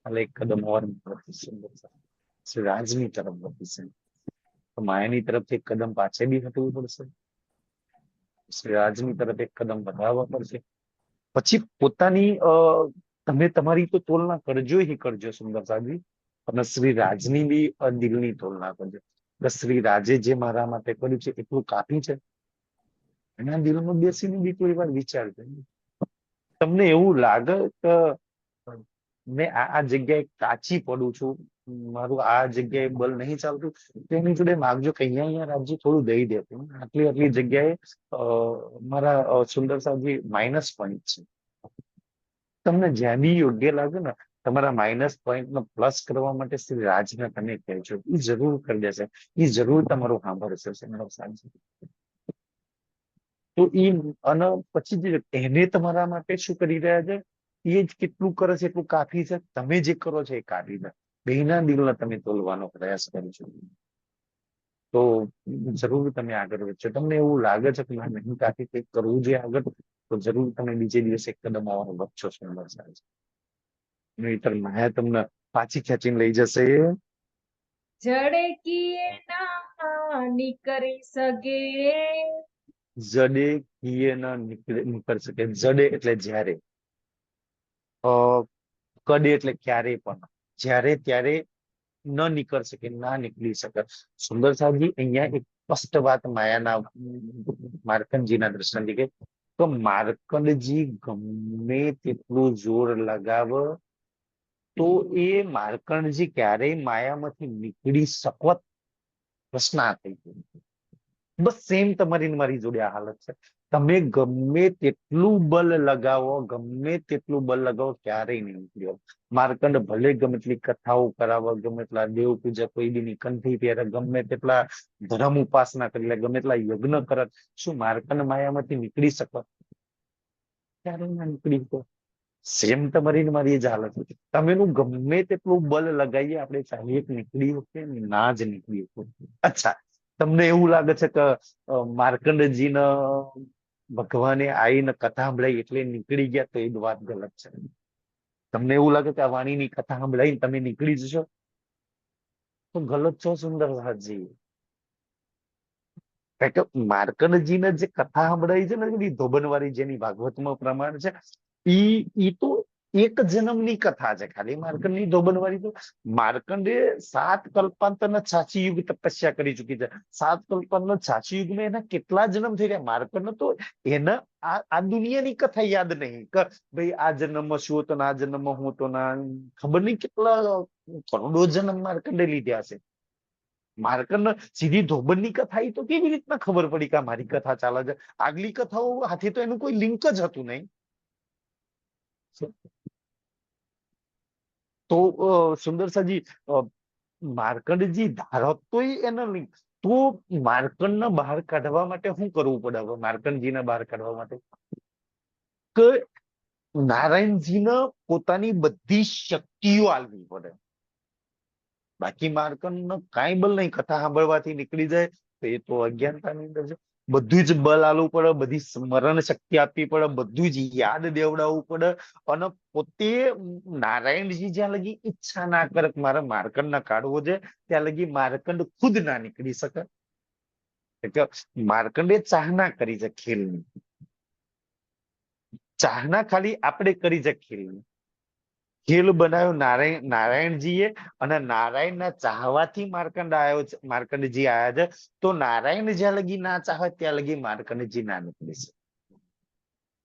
કાલે એક કદમ હોવાની પ્રતિ સુંદર સાજી શ્રી રાજની તરફ વધી છે. તો માયાની તરફથી એક કદમ પાછે બી હટવું પડશે, શ્રી રાજની તરફ એક કદમ વધારવા પડશે. પછી પોતાની તમે તમારી તો તુલના કરજો ही કરજો સુંદર સાજી, અને શ્રી રાજની બી દિલની તુલના કરજો. બસ શ્રી રાજે જે મારા માટે કર્યું છે એટલું કાફી છે. એના દિલમાં બેસીને બી કોઈ વાર વિચારજો. તમને એવું લાગે કે મેં આ જગ્યાએ કાચી પડું છું, મારું આ જગ્યાએ બળ નહીં ચાલતું, તો એની જોડે માગજો કે અહીંયા રાજ્ય થોડું દઈ દેતું. આટલી આટલી જગ્યાએ મારા સુંદર સાજી માઇનસ પોઈન્ટ છે. તમને જ્યાં બી યોગ્ય લાગે ને તમારા માઇનસ પોઈન્ટ નો પ્લસ કરવા માટે શ્રી રાજને તમે કહેજો, એ જરૂર કરી દેશે. એ જરૂર તમારું સાંભળશે સુંદર સાજી. તો એ અને પછી એને તમારા માટે શું કરી રહ્યા છે એ જ કેટલું કરે છે એટલું કાફી છે. તમે જે કરો છો એ કાફી છે. બેના દિલને તમે તોલવાનો પ્રયાસ કરો છો તો જરૂર તમે આગળ વધશો. તમને એવું લાગે છે કે મારે નહીં કાફી કંઈક કરવું જોઈએ આગળ, તો જરૂર તમે બીજે દિવસે એક કદમ આવવાનો વધશો સુંદર સાહેબ. નહીતર માયા તમને પાછી ખેંચીને લઈ જશે. જડે કિએ ના નીકળી સકે, જડે કિએ ન નીકળી શકે. જડે એટલે જ્યારે, કડે એટલે ક્યારે પણ, જ્યારે ત્યારે ન નીકળ શકે, ના નીકળી શકે. સુંદર સાહેબજી અહીંયા એક સ્પષ્ટ વાત માયાના માર્કંડજીના દ્રષ્ટાંતથી કે તો માર્કંડજી ગમે તેટલું જોર લગાવ તો એ માર્કંડજી ક્યારેય માયામાંથી નીકળી શકવત પ્રશ્ન આ થઈ ગયો. બસ સેમ તમારી ને મારી જોડે આ હાલત છે. તમે ગમે તેટલું બલ લગાવો, ગમે તેટલું બલ લગાવો, ક્યારેય નહીં નીકળ્યો. માર્કંડ ભલે ગમે તેટલી કથાઓ કરાવે, ગમે તેટલા દેવ પૂજક કોઈ દીની કંઠી પહેરે, ગમે તેટલા ધર્મ ઉપાસના કરી લે, ગમે તેટલા યજ્ઞ કરત, શું માર્કંડ માયામાંથી નીકળી શકે? ક્યારેય ના નીકળી શકો. સેમ તમારી ને મારી જ હાલત છે. તમે એનું ગમે તેટલું બલ લગાવીએ આપણે ચાલીએ નીકળી શકે ના જ નીકળી શકો. અચ્છા, તમને એવું લાગે છે કે માર્કંડજીને ભગવાને આવીને કથા સંભળાઈ એટલે નીકળી ગયા, તો એ વાત ગલત છે. તમને એવું લાગે કે આ વાણીની કથા સંભળાઈને તમે નીકળી જશો, તો ગલત છો સુંદર સાજી. કારણ કે માર્કંડજીને જે કથા સંભળાઈ છે ને ધોબનવાળી જેની ભાગવતમાં પ્રમાણ છે, ઈ તો એક જન્મની કથા છે ખાલી માર્કંડની ધોબનવાળી. તો માર્કંડે 7 કલ્પાંતરના 86 યુગ તપસ્યા કરી ચુકી છે. 7 કલ્પાંતના 86 યુગમાં એના કેટલા જન્મ થઈ ગયા માર્કંડ, તો એને આ દુનિયાની કથા યાદ નહીં કે ભાઈ આ જન્મમાં શું હતો ને આ જન્મમાં હું તો ના ખબર નહીં કેટલા કરોડો જન્મ માર્કંડે લીધા છે. માર્કંડ સીધી ધોબનની કથા તો કેવી રીતના ખબર પડી કે મારી કથા ચાલે છે? આગલી કથાઓ હાથે તો એનું કોઈ લિંક જ હતું નહીં. તો સુંદર સાજી માર્કંડજી ધારતો એનો લિંક, તો માર્કંડને બહાર કાઢવા માટે શું કરવું પડે? હવે માર્કંડજીને બહાર કાઢવા માટે કે નારાયણજીને પોતાની બધી શક્તિઓ આલવી પડે. બાકી માર્કંડ કાંઈ બલ નહીં, કથા સાંભળવાથી નીકળી જાય તો એ તો અજ્ઞાનતાની અંદર છે. બધું જ બલ આલવું પડે, બધી સ્મરણ શક્તિ આપવી પડે, બધું જ યાદ દેવડાવવું પડે. અને પોતે નારાયણજી જ્યાં લગી ઈચ્છા ના કરે કે મારે માર્કંડ ના કાઢવો છે, ત્યાં લગી માર્કંડ ખુદ ના નીકળી શકે. એટલે માર્કંડે ચાહના કરી છે ખેલની, ચાહના ખાલી આપણે કરી છે ખેલની. ખેલ બનાવ્યો નારાયણજીએ, અને નારાયણના ચાહવાથી માર્કંડ આવ્યો છે, માર્કંડજી આવ્યા છે. તો નારાયણ જ્યાં લગી ના ચાહે ત્યાં લગી માર્કંડજી ના નીકળી છે.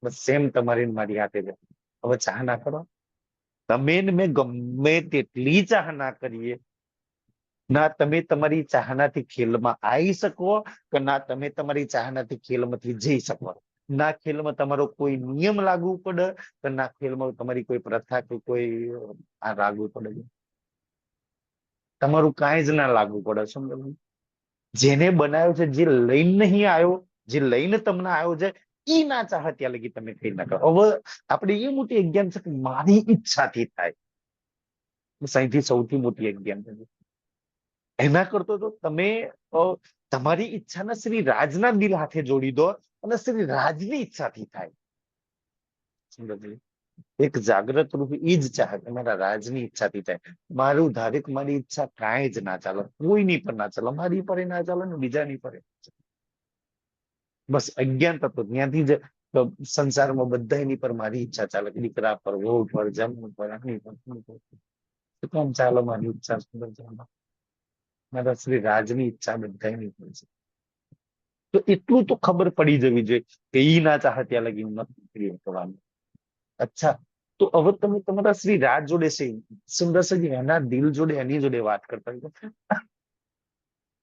બસ સેમ તમારી મારી હાથે છે. હવે ચાહના કરો, તમે ને મેં ગમે તેટલી ચાહના કરીએ, ના તમે તમારી ચાહનાથી ખેલમાં આવી શકો, કે ના તમે તમારી ચાહનાથી ખેલમાંથી જઈ શકો. ના ખેલમાં તમારો કોઈ નિયમ લાગુ પડે, કે ના ખેલમાં તમારી કોઈ પ્રથા કે કોઈ આ લાગુ પડે. તમારું કાંઈ જ ના લાગુ પડે. સમજો? જેને બનાવ્યો છે, જે લઈને નહીં આવ્યો, જે લઈને તમને આવ્યો છે, ઈ ના ચાહે ત્યાં લગી તમે કઈ ના કરો. હવે આપણે એ મોટી એક્ઝામ છે કે મારી ઈચ્છાથી થાય. સૌથી સૌથી મોટી એક્ઝામ છે. એના કરતો તો તમે અ, તમારી ઈચ્છાને શ્રી રાજના દિલ હાથે જોડી દો, અને શ્રી રાજની ઈચ્છાથી થાય. સમજો? એક જાગ્રત રૂપ ઈ જ ચાહે તમારા રાજની ઈચ્છાથી થાય. મારું ધારિક મારી ઈચ્છા કાંઈ જ ના ચાલે, કોઈની પર ના ચાલે, મારી પર ના ચાલે ને બીજાની પર. બસ અજ્ઞાન તત્વ ત્યાંથી જ સંસારમાં બધાની પર મારી ઈચ્છા ચાલે, દીકરા પર, વહુ પર, જન્મ પર, આની પર, તેની પર. શું કામ ચાલે મારી ઈચ્છા? સુંદર ચાલે મારા શ્રી રાજની ઈચ્છા બધાની પર છે. તો એટલું તો ખબર પડી જવી જોઈએ કે ઈ ના ચાહે ત્યાં લગી હું નથી કરી શકવાનું. અચ્છા, તો હવે તમે તમારા શ્રી રાજ જોડે છે, સુંદરજી એના દિલ જોડે, એની જોડે વાત કરતા હોય.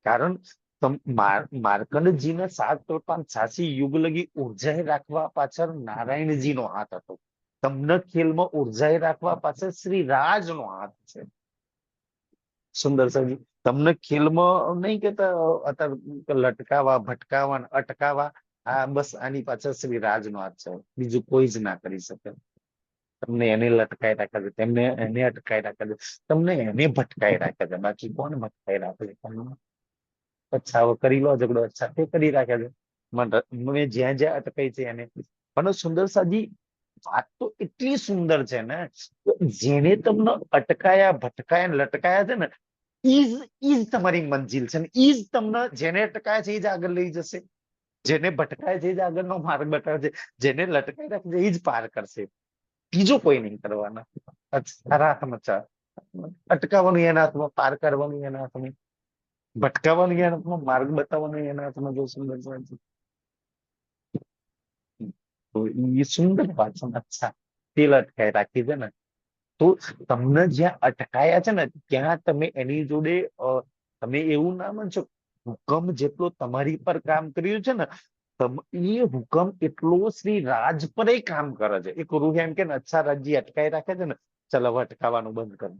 કારણ માર્કંડજીને 7 યુગ લગી ઉર્જાએ રાખવા પાછળ નારાયણજીનો હાથ હતો. તમને ખેલમાં ઉર્જાએ રાખવા પાછળ શ્રી રાજનો હાથ છે. સુંદર સરજી, તમને ખેલમાં નહીં કેતા અત્યારે લટકાવા, ભટકાવા, ને અટકાવા, આ બસ આની પાછળ શ્રી રાજનો હાથ છે. બીજું કોઈ જ ના કરી શકે. તમને એને લટકાઈ રાખે છે, તેમને એને અટકાઈ રાખે છે, તમને એને ભટકાઈ રાખે છે. બાકી કોણ ભટકાઈ રાખે છે તમને? અચ્છા, હવે કરી લો ઝઘડો. અચ્છા, તે કરી રાખે છે. મને જ્યાં જ્યાં અટકાઈ છે એને. પણ સુંદર સાજી, વાત તો એટલી સુંદર છે ને, જેને તમને અટકાયા, ભટકાયા, ને લટકાયા છે ને, ઈજ તમારી મંજિલ છે ને. ઈજ તમને, જેને અટકાયા છે એ જ આગળ લઈ જશે, જેને ભટકાય છે એ જ આગળનો માર્ગ બતાવે છે, જેને લટકાઈ રાખે છે એ જ પાર કરશે. બીજું કોઈ નહીં કરવાના. તારા હાથમાં ચા, અટકાવવાનું એના હાથમાં, પાર કરવાનું એના હાથમાં, ભટકાવવાનું એના હાથમાં, માર્ગ બતાવવાનું એના હાથમાં. જો સુંદર છે. તો એ સુંદર વાત છે. અચ્છા, તે લટકાઈ રાખી છે ને, તો તમને જ્યાં અટકાયા છે ને, ત્યાં તમે એની જોડે તમે એવું ના માનશો, હુકમ જેટલો તમારી પર કામ કર્યું છે ને, એ હુકમ એટલો શ્રી રાજ પર કામ કરે છે. એક રૂહ એમ કે અચ્છા રાજજી અટકાઈ રાખે છે ને, ચાલ હવે અટકાવવાનું બંધ કર.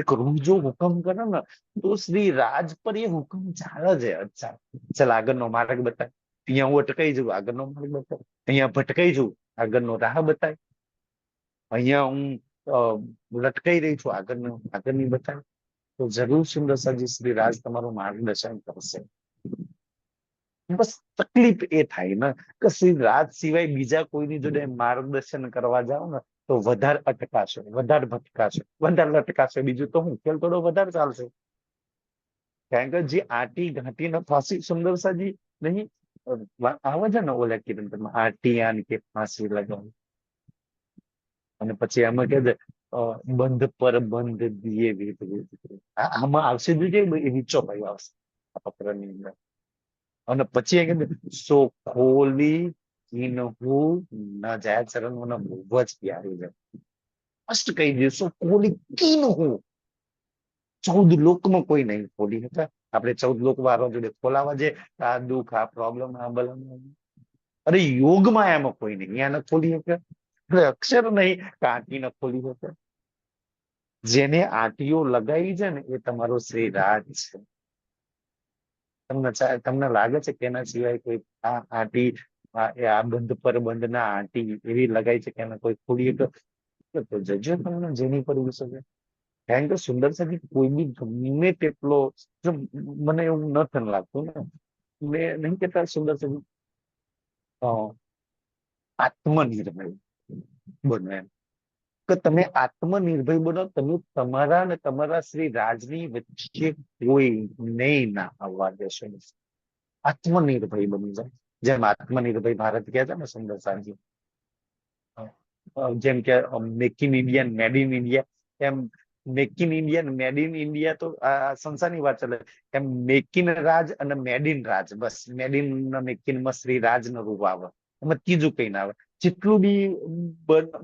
એક રૂહ જો હુકમ કરે ને, તો શ્રી રાજ પર એ હુકમ ચાલે છે. અચ્છા, ચાલ આગળનો માર્ગ બતાય. અહીંયા હું અટકાઈ જઉં, આગળનો માર્ગ બતાય. અહીંયા ભટકાઈ જઉં, આગળનો રાહ બતાય. અહીંયા હું લટકાઈ રહી છું, આગળની બતાય. તો જરૂર સુંદર સાજી શ્રી રાજ તમારું માર્ગદર્શન કરશે. બસ તકલીફ એ થાય ને કે શ્રી રાજ સિવાય બીજા કોઈની જોડે માર્ગદર્શન કરવા જાવ ને, તો વધારે અટકાશે, વધારે ભટકાશે, વધારે લટકાશે. બીજું તો હું ખેલ થોડો વધારે ચાલશે. કારણ કે જે આટી ઘાટી ને ફાંસી, સુંદર સાજી નહીં આવે છે ને ઓલા કિરણ આટી આન કે ફાંસી લગાવી, અને પછી એમાં કે છે બંધ પર બંધ દિયે વીત વીત. આમાં આવશે જોઈએ એ નીચો ભાઈ આવશે આ પત્રની અંદર. અને પછી એ કે સો ખોલી કિન્હુ ના જાય ચરણ મને બહુ જ પ્યારી છે. સ્પષ્ટ કહી દે, સો ખોલી કિન્હુ, 14 લોકમાં કોઈ નહીં ખોલી હતા. આપણે 14 લોક વાળો જોડે ખોલાવા છે, આ દુઃખ, આ પ્રોબ્લેમ, આ બલમ. અરે યોગમાં એમાં કોઈ નહીં, એને ખોલી શકે. અક્ષર નહીં કાંટી ન ખોલી શકે. જેને આંટીઓ લગાવી છે ને, એ તમારો શ્રી રાજ છે. તમને લાગે છે કે એના સિવાય કોઈ આ આંટી, આ બંધ પર બંધ ના આંટી એવી લગાઈ છે કે એને કોઈ ખોલી શકે? તો જજો તમને જેની પર શકે. કારણ કે સુંદર સાથી કોઈ બી ગમે તેટલો, જો મને એવું નથી લાગતું ને, મેં નહીં કેતા સુંદર સાથી આત્મનિર્ભર બનો એમ, કે તમે આત્મનિર્ભર બનો. તમે તમારા ને તમારા શ્રી રાજની વચ્ચે કોઈ નહીં ના આવવા દેશો. આત્મનિર્ભર બની જાય. જેમ આત્મનિર્ભર ભારત કહે છે ને સુંદર સાજી, જેમ કે make in India, made in India, એમ make in India, made in India તો આ સંસારની વાત ચાલે. એમ મેક ઇન રાજ અને made in Raj, bus made in make in માં શ્રી રાજ નો રૂપ આવે. એમાં ત્રીજું કઈ ના આવે. જેટલું બી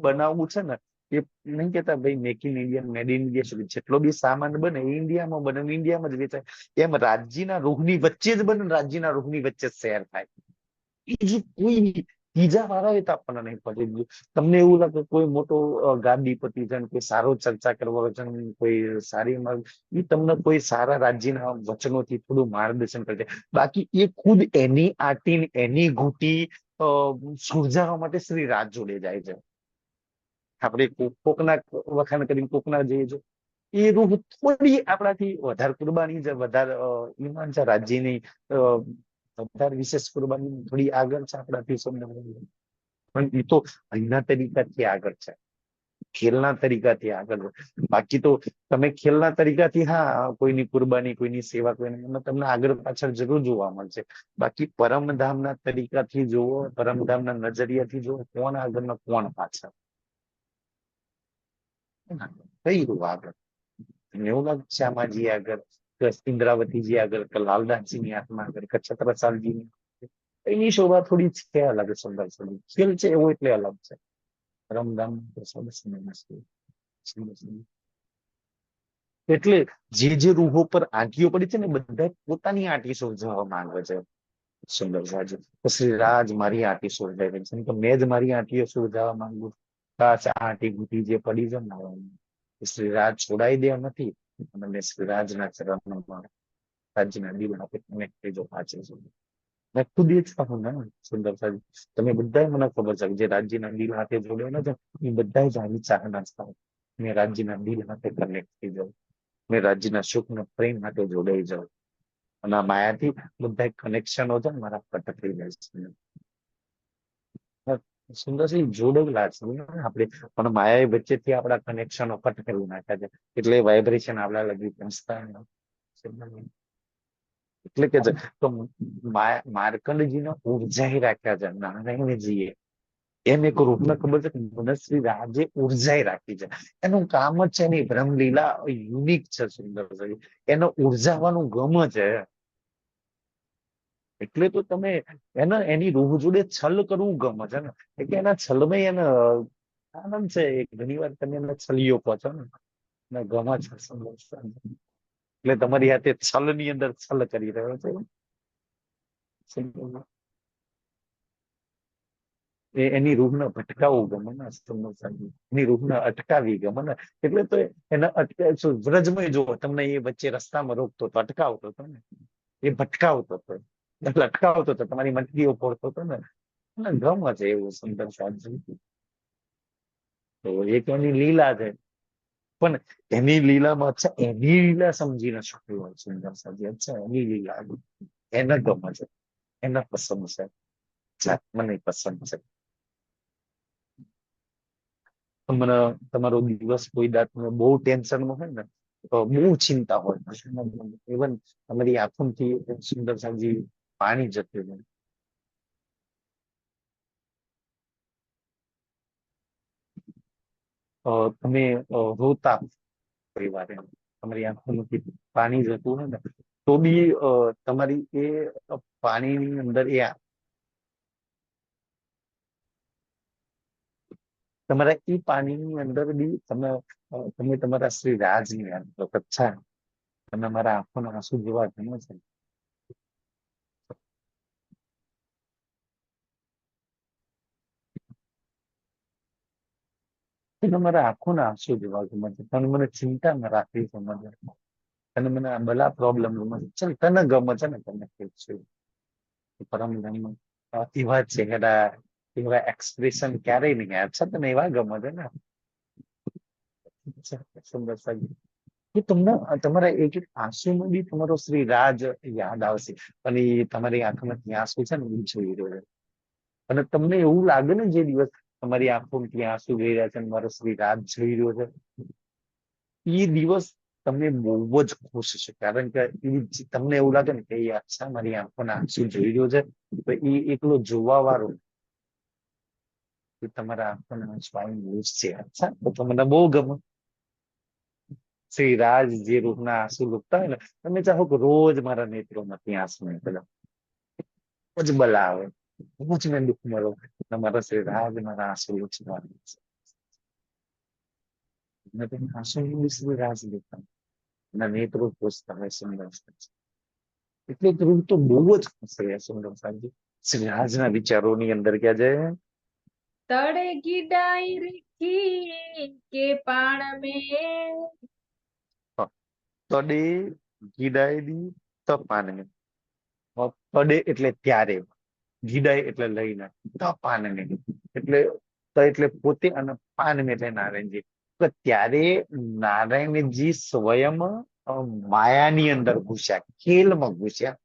બનાવવું છે ને, એ નહીં કેતા ભાઈ make in India, made in India સુધી જેટલો બી સામાન બને એ ઇન્ડિયામાં બને ને ઇન્ડિયામાં જ વેચાય. એમ રાજ્યના રૂહની વચ્ચે જ બને ને રાજ્યના રૂહની વચ્ચે જ શેર થાય. બીજું કોઈ બી ત્રીજા વાળા હોય તો આપણને નહીં પડે. તમને એવું લાગે કોઈ મોટો ગાડીપતિ છે ને કોઈ સારો ચર્ચા કરવા છે ને કોઈ સારી એ તમને કોઈ સારા રાજ્યના વચનોથી થોડું માર્ગદર્શન કરે છે. બાકી એ ખુદ એની આટી ને એની ઘૂંટી સુલઝાવવા માટે શ્રી રાજ જોડે જાય છે. આપણે કોકના વખાણ કરીને કોકના જઈએ છો એ રૂહ થોડી આપણાથી વધારે કુરબાની છે, વધારે ઈમાન છે રાજ્યની, વધારે વિશેષ કુરબાની થોડી આગળ છે આપણાથી સમજાવવાની. પણ એ તો અહીંના તરીકાથી આગળ છે, ખેલના તરીકાથી આગળ છે. બાકી તો તમે ખેલના તરીકાથી હા કોઈની કુરબાની કોઈની સેવા કોઈને એમાં તમને આગળ પાછળ જરૂર જોવા મળશે. બાકી પરમધામના તરીકાથી જુઓ, પરમધામના નજરિયાથી જુઓ, કોણ આગળ ને કોણ પાછળ. કઈ રૂ આગળ એવું લાગે શ્યામાજી આગળ, કે ઇન્દ્રાવતીજી આગળ, કે લાલદાસજીની આત્મા આગળ, કે છત્રસાલજીની. એની શોભા થોડી છે અલગ, સુંદર સુંદર ખેલ છે એવો એટલે અલગ છે. રમધામ એટલે જે જે રૂહો પર આંટીઓ પડી છે ને બધા પોતાની આંટી શોધવા માંગે છે. સુંદર સાજુ તો શ્રી રાજ મારી આંટી શોધાઈ રહી છે, તો મેં જ મારી આંટીઓ શોધાવા માંગુ. કાચ આંટી ઘૂંટી જે પડી છે ને શ્રી રાજ છોડાઈ દે નથી. અને શ્રી રાજના ચરણોમાં રાજ્યના દિલમાં કનેક્ટ થઈ જાઓ પાછળ સુધી. મેં ખુદ એ જ કહું ને સુંદર સાહેબ, તમે બધા મને ખબર છે જે રાજ્યના દિલ હાથે જોડેલા છે એ બધા જ આવી ચાહના છે. મેં રાજ્યના દિલ હાથે કનેક્ટ થઈ જાઉં, મેં રાજ્યના સુખનો પ્રેમ હાથે જોડાઈ જાઉં. અને આ માયાથી બધા કનેક્શનો છે ને મારા કટ થઈ જાય છે. સુંદરસિંહ જોડેલા છે આપણે, પણ માયા વચ્ચેથી આપણા કનેક્શનો કટ કરી નાખ્યા છે. એટલે વાઇબ્રેશન આપણા લગી પહોંચતા નથી. એટલે કે તો માર્કંડજીને ઉર્જા રાખ્યા છે નારાયણજીએ. એમ એક રૂપને ખબર છે કે મનશ્રી રાજે ઉર્જા રાખી છે. એનું કામ જ છે નહીં, બ્રહ્મલીલા યુનિક છે સુંદર છે. એને ઉર્જાવાનું ગમ છે. એટલે તો તમે એને એની રૂહ જોડે છલ કરવું ગમે છે ને, એટલે એના છલમાં એને આનંદ છે. ઘણી વાર તમે એને છલીઓ કહો છો ને ગમે છે સુંદર. એટલે તમારી હાથે છલ ની અંદર છલ કરી રહ્યો છે. એની રૂહને ભટકાવવું ગમે ને, એની રૂહને અટકાવી ગમે ને. એટલે તો એને અટકાવ વ્રજમાં જુઓ તમને એ વચ્ચે રસ્તામાં રોકતો તો અટકાવતો હતો ને, એ ભટકાવતો હતો, લટકાવતો હતો, તમારી મટકીઓ ફોડતો હતો ને. ગમે છે એવું સુંદર સાધુ. તો એક એની લીલા છે, પણ એની લીલામાં અચ્છા એની લીલા સમજીને શક્તિ હોય સુંદર સાધુ. અચ્છા એની લીલા એને ગમે છે, એને પસંદ છે, મને પસંદ છે. મને તમારો દિવસ કોઈ દાત બહુ ટેન્શનમાં હોય ને તો બહુ ચિંતા હોય, ઇવન તમારી આંખોથી સુંદર સાજી પાણી જતું હોય. તમે રોતા પરિવારે તમારી આંખોમાંથી પાણી જતું હોય ને તો બી તમારી એ પાણીની અંદર એ તમારા એ પાણીની અંદર બી તમે તમારા શ્રી રાજની યાદ કરો. અચ્છા તમે મારા આંખોના આંસુ જોવા ગમે છે. તમે મારા આંખોના આંસુ જોવા ગમે છે, પણ મને ચિંતામાં રાખવી ગમે છે. અને મને આ ભલા પ્રોબ્લેમ ગમે છે. ચાલ તને ગમે છે ને, તને કઈક છે પરમ ધર્મ એવા ચહેરા એવા એક્સપ્રેશન ક્યારેય નહીં. અચ્છા તને એવા ગમે છે ને. સુંદર સાહેબ કે તમને તમારા એક એક આંસુમાં બી તમારો શ્રી રાજ યાદ આવશે. અને એ તમારી આંખમાં ત્યાં આંસુ છે ને એ જોઈ રહ્યો છે. અને તમને એવું લાગે ને જે દિવસ તમારી આંખો ત્યાં આંસુ ગઈ રહ્યા છે અને મારો શ્રી રાજ જોઈ રહ્યો છે, એ દિવસ તમને બહુ જ ખુશ છે. કારણ કે તમને એવું લાગે ને કે એ અચ્છા મારી આંખોના આંસુ જોઈ રહ્યો છે, તો એ એકલો જોવા વાળો તમારા આંખોના આંસુ આવીને છે. અચ્છા તો મને બહુ ગમે. શ્રી રાજ જે રૂપના આંસુ લુકતા હોય ને, તમે ચાહો કે રોજ મારા નેત્રોમાંથી આંસુ નીકળે, રોજ બલાવે, રોજ મેં દુઃખ મળો, મારા શ્રી રાજ મારા આંસુ લુછવા. અને તેના આંસુની શ્રી રાજ દેખાય અને નેત્રો પૂછતા હોય સુંદર. એટલે ધ્રુવ તો બહુ જ ખુશ રહ્યા સુંદર સાહેબજી. શ્રી રાજના વિચારોની અંદર ક્યાં છે? તળે ગીડાઈ રેખી કે પાણ में તડે ગીડાયેલી તપાને. તડે એટલે ત્યારે, ગીડાય એટલે લઈને, તપાને એટલે એટલે પોતે અને પાન એટલે નારાયણજી. તો ત્યારે નારાયણજી સ્વયં માયાની અંદર ઘૂસ્યા, ખેલમાં ઘૂસ્યા.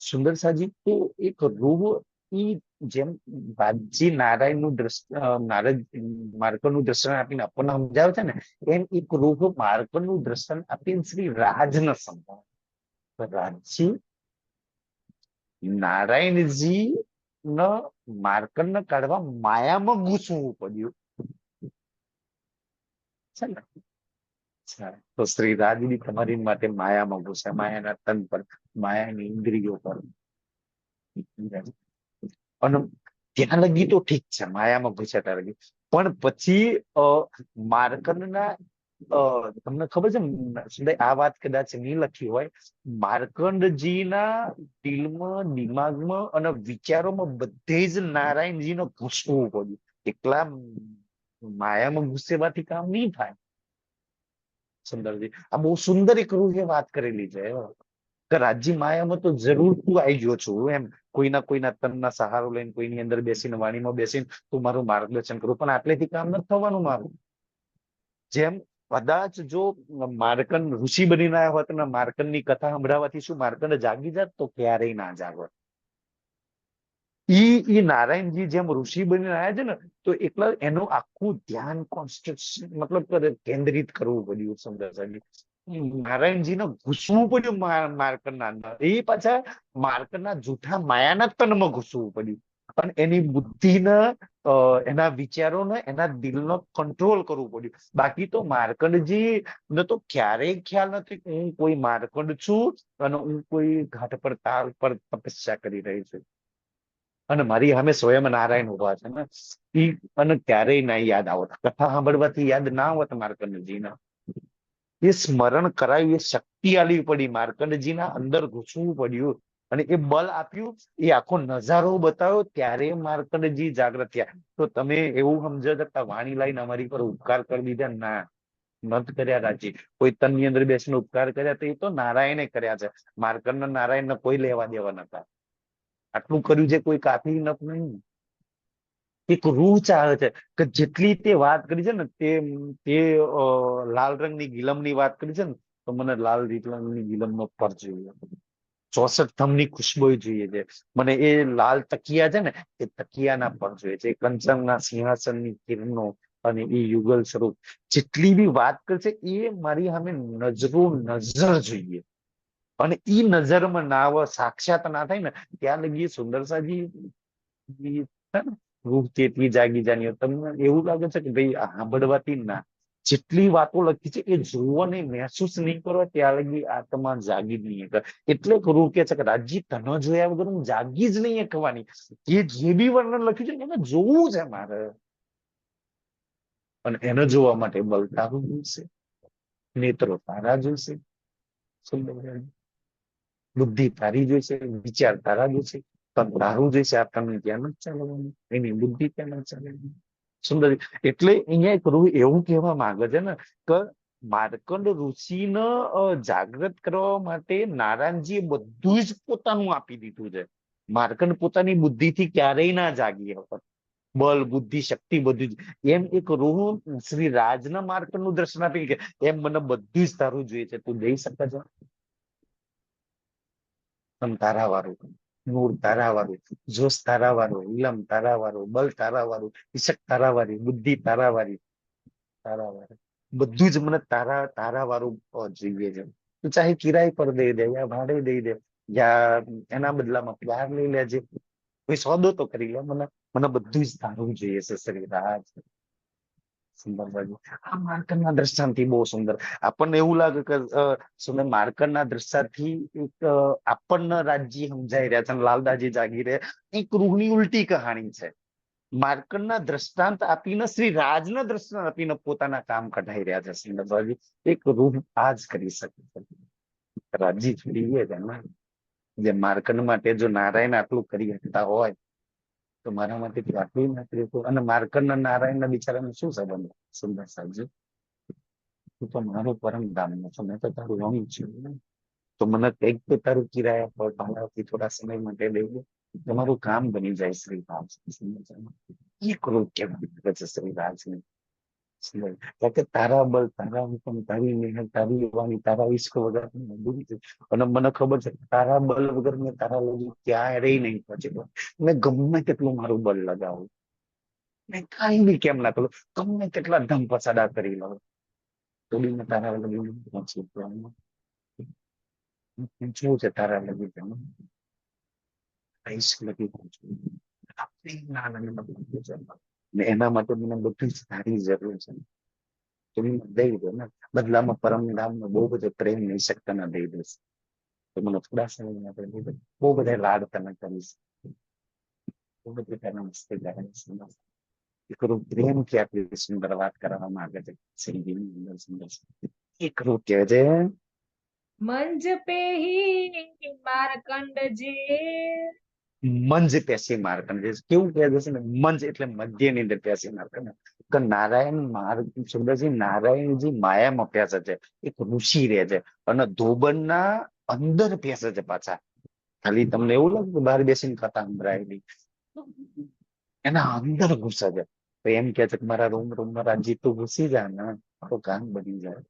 સુંદર સાજી તો એક રૂહ ઈ જેમ બાજી નારાયણ નું દ્રષ્ટ નારદ માર્કર નું દર્શન આપીને આપણને સમજાવે છે ને, એમ એક રૂહ માર્કર નું દર્શન આપીને શ્રી રાજને સમજાવે. તો રાજજી નારાયણજી ન માર્કર ને કાઢવા માયામાં ઘૂસવું પડ્યું છે ને. અચ્છા, તો શ્રી રાજની તમારી માટે માયામાં ઘૂસ્યા, માયાના તન પર, માયાની ઇન્દ્રિયો પર. અને ત્યાં લગી તો ઠીક છે, માયામાં ઘૂસ્યા ત્યાં લગી. પણ પછી માર્કંડના તમને ખબર છે સુંદર, આ વાત કદાચ નહીં લખી હોય, માર્કંડજીના દિલમાં, દિમાગમાં અને વિચારોમાં બધે જ નારાયણજીનો ઘૂસવું પડ્યું. એકલા માયામાં ઘૂસેવાથી કામ નહીં થાય સુંદરજી. આ બહુ સુંદર એક રૂહે વાત કરેલી છે કે રાજ્ય માયામાં તો જરૂર તું આવી ગયો છું એમ. કોઈના તનના સહારો લઈને, કોઈની અંદર બેસીને, વાણીમાં બેસીને તું મારું માર્ગદર્શન કરું, પણ આટલેથી કામ નથી થવાનું મારું. જેમ કદાચ જો માર્કંડ ઋષિ બનીને આવ્યા હોત ને માર્કંડ ની કથા સંભળાવવાથી શું માર્કંડ જાગી જાત? તો ક્યારેય ના જાગત. ઈ નારાયણજી જેમ ઋષિ બનીને આવ્યા છે ને, તો એકલા એનું આખું ધ્યાન કોન્સ્ટ્રક્શન મતલબ કેન્દ્રિત કરવું પડ્યું સુંદર સાહેબ. નારાયણજીને ઘૂસવું પડ્યું માર્કંડના અંદર. એ પાછા માર્કંડના જૂઠા માયાના તનમાં ઘૂસવું પડ્યું. અને એની બુદ્ધિને, એના વિચારોને, એના દિલનો કંટ્રોલ કરવું પડ્યું. બાકી તો માર્કંડજી ને તો ક્યારેય ખ્યાલ નથી કે હું કોઈ માર્કંડ છું અને હું કોઈ ઘાટ પર, તાલ પર તપસ્યા કરી રહી છું અને મારી સામે સ્વયં નારાયણ ઉભા છે ને. ઈ અને ક્યારેય ના યાદ આવત, કથા સાંભળવાથી યાદ ના આવત માર્કંડજીના. એ સ્મરણ કરાયું, એ શક્તિ આલવી પડી, માર્કંડજીના અંદર ઘૂસવું પડ્યું અને એ બલ આપ્યું, એ આખો નજારો બતાવ્યો, ત્યારે માર્કંડજી જાગ્રત થયા. તો તમે એવું સમજો કે વાણી લાઈને અમારી પર ઉપકાર કરી દીધા? ના, નથી કર્યા રાજી. કોઈ તનની અંદર બેસીને ઉપકાર કર્યા તો એ તો નારાયણે કર્યા છે. માર્કંડ નારાયણ કોઈ લેવા દેવા નતા. આટલું કર્યું છે કોઈ કાફી નહીં. એક રૂહ ચાલે છે કે જેટલી તે વાત કરી છે ને, તે લાલ રંગની ગિલમની વાત કરી છે ને, તો મને લાલ રંગની ગિલમનો પર જોઈએ, 64 થમની ખુશ્બુ જોઈએ છે મને. એ લાલ તકિયા છે ને, એ તકિયાના પર જોઈએ છે. કંચનના સિંહાસનની કિરણો અને એ યુગલ સ્વરૂપ જેટલી બી વાત કરશે, એ મારી સામે નજરો નજર જોઈએ. અને ઈ નજરમાં ના આવે, સાક્ષાત ના થાય ને, ત્યાં લગી સુંદરસાજી રૂહ ચેતવી જાગી જાની. તમને એવું લાગે છે કે ભાઈ સાંભળવાથી ના, જેટલી વાતો લખી છે એ જોવો ને મહેસૂસ નહીં કરો ત્યાં લગી આત્મા જાગી જ નહીં. એટલે રૂહ કે છે કે રાજજી તને જોયા વગર હું જાગી જ નહીં શકવાની. જે બી વર્ણન લખ્યું છે એને જોવું છે મારે, અને એને જોવા માટે બલ તારું જોઈશે, નેત્રો તારા જોઈશે, બુદ્ધિ તારી જોઈશે, વિચાર તારા જોઈશે, તન તારું જોઈશે. આ તને ત્યાં નથી ચાલવાનું, એની બુદ્ધિ ત્યાં નથી ચાલવાની. સુંદર. એટલે અહીંયા એક રૂહ એવું કહેવા માંગે છે ને કે માર્કંડ ઋષિને જાગૃત કરવા માટે નારાયણજીએ બધું જ પોતાનું આપી દીધું છે. માર્કંડ પોતાની બુદ્ધિથી ક્યારેય ના જાગી હતો. બલ, બુદ્ધિ, શક્તિ બધું જ. એમ એક રૂહ શ્રી રાજના માર્કંડનું દર્શન આપી કે એમ મને બધું જ તારું જોઈએ છે, તું દઈ શકે છે? તારા વાળું, નૂર તારા વાળું, જોશ તારા વાળું, ઇલમ તારા વાળું, બલ તારા વાળું, ઈશક તારા વાળી, બુદ્ધિ તારા વાળી, તારા વાળી, બધું જ મને તારા તારા વાળું જોઈએ છે. તું ચાહે કિરાય પર દઈ દે, યા ભાડે દઈ દે, યા એના બદલામાં પ્યાર લઈ લેજે, કોઈ સોદો તો કરી લે મને. મને બધું જ તારું જોઈએ છે શ્રીરાજ. સુંદર બાજુ આ માર્કરના દ્રષ્ટાંતથી બહુ સુંદર. આપણને એવું લાગે કે સુંદર માર્કરના દ્રષ્ટાંતથી એક આપણને રાજ્ય સમજાઈ રહ્યા છે અને લાલદાજી જાગી રહ્યા. એક રૂહની ઉલટી કહાણી છે. માર્કંડના દ્રષ્ટાંત આપીને શ્રી રાજના દ્રષ્ટાંત આપીને પોતાના કામ કઢાઈ રહ્યા છે સુંદરબાજી. એક રૂહ આ જ કરી શકે છે. રાજી છોડી છે ને જે માર્કંડ માટે જો નારાયણ આટલું કરી શકતા હોય તો મારા માટે આટલું ના કર્યું હતું. અને માર્કંડ નારાયણ ના બિચારાને શું સંબંધ? સુંદર સાહેબજી, તું તો મારો પરમ ધામ છો, મેં તો તારું રમી છું. તો મને કંઈક તો તારું કિરાયા પર ભાડાથી થોડા સમય માટે લઈ લે, તમારું કામ બની જાય શ્રી રાજ. એક રૂપ કેમ છે શ્રી રાજને? કે તારા બળ, તારા હુકમ, તારી મહેનત, તારી વાણી, તારા ઈશ્ક વગર અધૂરી છે. અને મને ખબર છે તારા બળ વગર મેં તારા લગી ક્યારેય નહીં પહોંચી. મેં ગમે તેટલું મારું બળ લગાવું, મેં કઈ બી કેમ ના કરું, ગમે તેટલા ધમ પછાડા કરી લઉં, તો બી મેં તારા લગી નહીં પહોંચી. શું છે તારા લગી તેમ ઈશ્ક લગી પહોંચવું ને એના માટે મને બધી જ તારી જરૂર છે. તો મને દઈ દો ને, બદલામાં પરમ ધામ બહુ બધો પ્રેમ નહીં શકતા ના દઈ દેશે. તો મને થોડા સમય માટે દઈ દો, બહુ બધા લાડ તમે કરીશ, બહુ બધી તારા મસ્તી કરે. એક રૂપ પ્રેમ થી આટલી સુંદર વાત કરવામાં આવે છે. શ્રીજીની અંદર સુંદર એક રૂપ કહે છે મંજ પેહી માર્કંડ જે મંજ પેશી માર્કંડ. કેવું કહે છે ને, મંજ એટલે મધ્યની અંદર પેશી માર્કંડ. કે નારાયણ માર્ગ સુંદરજી, નારાયણજી માયામાં પેસે છે, એક ઋષિ રહે છે અને ધોબનના અંદર પેસે છે પાછા. ખાલી તમને એવું લાગે કે બહાર બેસીને કથા સંભળાયેલી, એના અંદર ઘૂસે છે. તો એમ કે છે કે મારા રૂમમાં રાજી તું ઘૂસી જાય ને, મારું કામ બની જાય.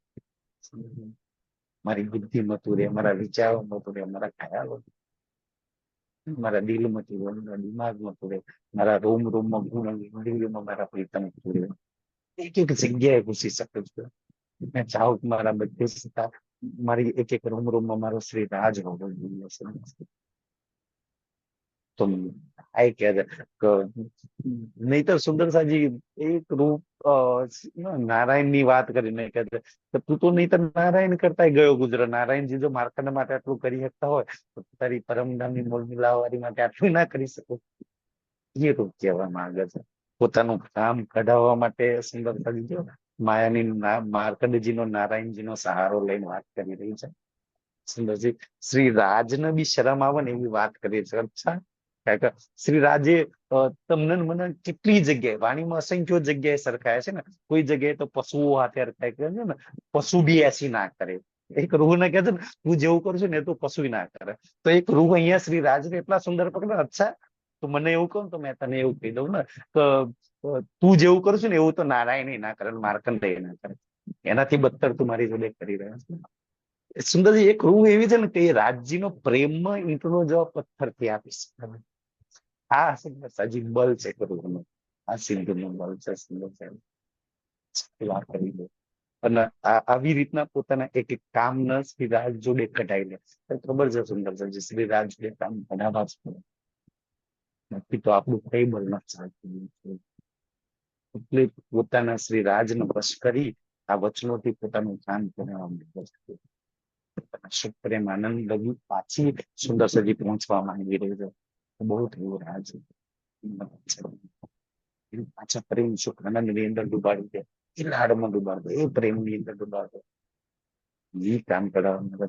મારી બુદ્ધિ મતું રે, મારા વિચારો મતું રે, મારા ખ્યાલો, મારા દિલ મતું રે, મારા દિમાગ મતું રે, મારા રૂમમાં ગુણ મારા પ્રીતમ મતું રે. એક એક જગ્યાએ ઘૂસી શકે છે. મેં ચાહું કે મારા બધે મારી એક એક રૂમમાં મારો શ્રી રાજ હોવો જોઈએ. તો આ કહે છે કે નહીતર સુંદર સાજી એક રૂપ નારાયણ ની વાત કરીને કહે છે કે તું તો નહીતર નારાયણ કરતા ગયો ગુજરો. નારાયણજી જો માર્કંડ માટે આટલું કરી શકતા હોય તો તારી પરમધામની મૂળ મિલાવવારી માટે આટલું ના કરી શકો. એ રૂપ કહેવા માંગે છે. પોતાનું કામ કઢાવવા માટે સુંદર સાજી જો માયાની માર્કંડજી નો નારાયણજી નો સહારો લઈને વાત કરી રહી છે. સુંદરજી શ્રી રાજને બી શરમ આવે ને એવી વાત કરી છે. અચ્છા, કારણ કે શ્રી રાજે તમને મને કેટલી જગ્યાએ વાણીમાં અસંખ્ય જગ્યાએ સરખાય છે ને. કોઈ જગ્યાએ તો પશુઓ હાથે હરખાય છે ને, પશુ બી એસી ના કરે. એક રૂહ ને કહે છે ને તું જેવું કરું છું ને એ તો પશુ ના કરે. તો એક રૂહ અહીંયા શ્રી રાજને એટલા સુંદર પકડે. અચ્છા, તો મને એવું કહું તો મેં તને એવું કહી દઉં ને કે તું જેવું કરું છું ને એવું તો નારાયણ ના કરે, માર્કંડેય ના કરે. એનાથી બદતર તું મારી જોડે કરી રહ્યો છે. સુંદરજી એક રૂહ એવી છે ને કે એ રાજ્યનો પ્રેમમાં ઈંટનો જવાબ પથ્થરથી આપીશ. આ સજીવ બળ છે રૂહનું, આ સિંધુનું બળ છે. સુંદર છે વાત કરી દો. અને આવી રીતના પોતાના એક એક કામને શ્રી રાજ જોડે કઢાઈ લે. ખબર છે સુંદર છે શ્રી રાજ જોડે કામ કઢાવવા જ પડે, નક્કી તો આપણું કઈ બળ નથી ચાલતું. એટલે પોતાના શ્રી રાજને વશ કરી આ વચનોથી પોતાનું કામ કરાવવા પ્રેમ આનંદ લગી પાછી સુંદર સજી પહોંચવા માંગી રહી છે. બહુ થયું રાજ પાછા પ્રેમ સુખ આનંદ ની અંદર ડુબાડી દે, એ લાડમાં ડુબાડ દે, એ પ્રેમ ની અંદર ડુબાડ દે. એ કામ કરાવવા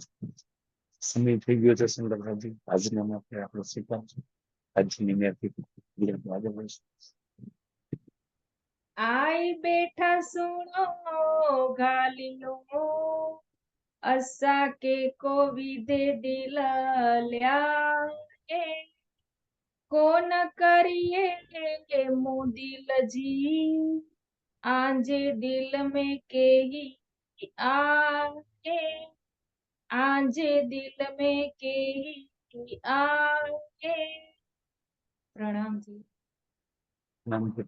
સમય થઈ ગયો છે. સુંદર સાજી આજના માટે આપણે સ્વીકાર છે. આજની મેં આઈ બેઠા સુણો ગાલીલો અસા કે કો વિદે દિલ લ્યા કોન કરીએ મુદિલ જી આંજે દિલ में के ही आए आंजे दिल में के ही आए. પ્રણામ જી. નામ કે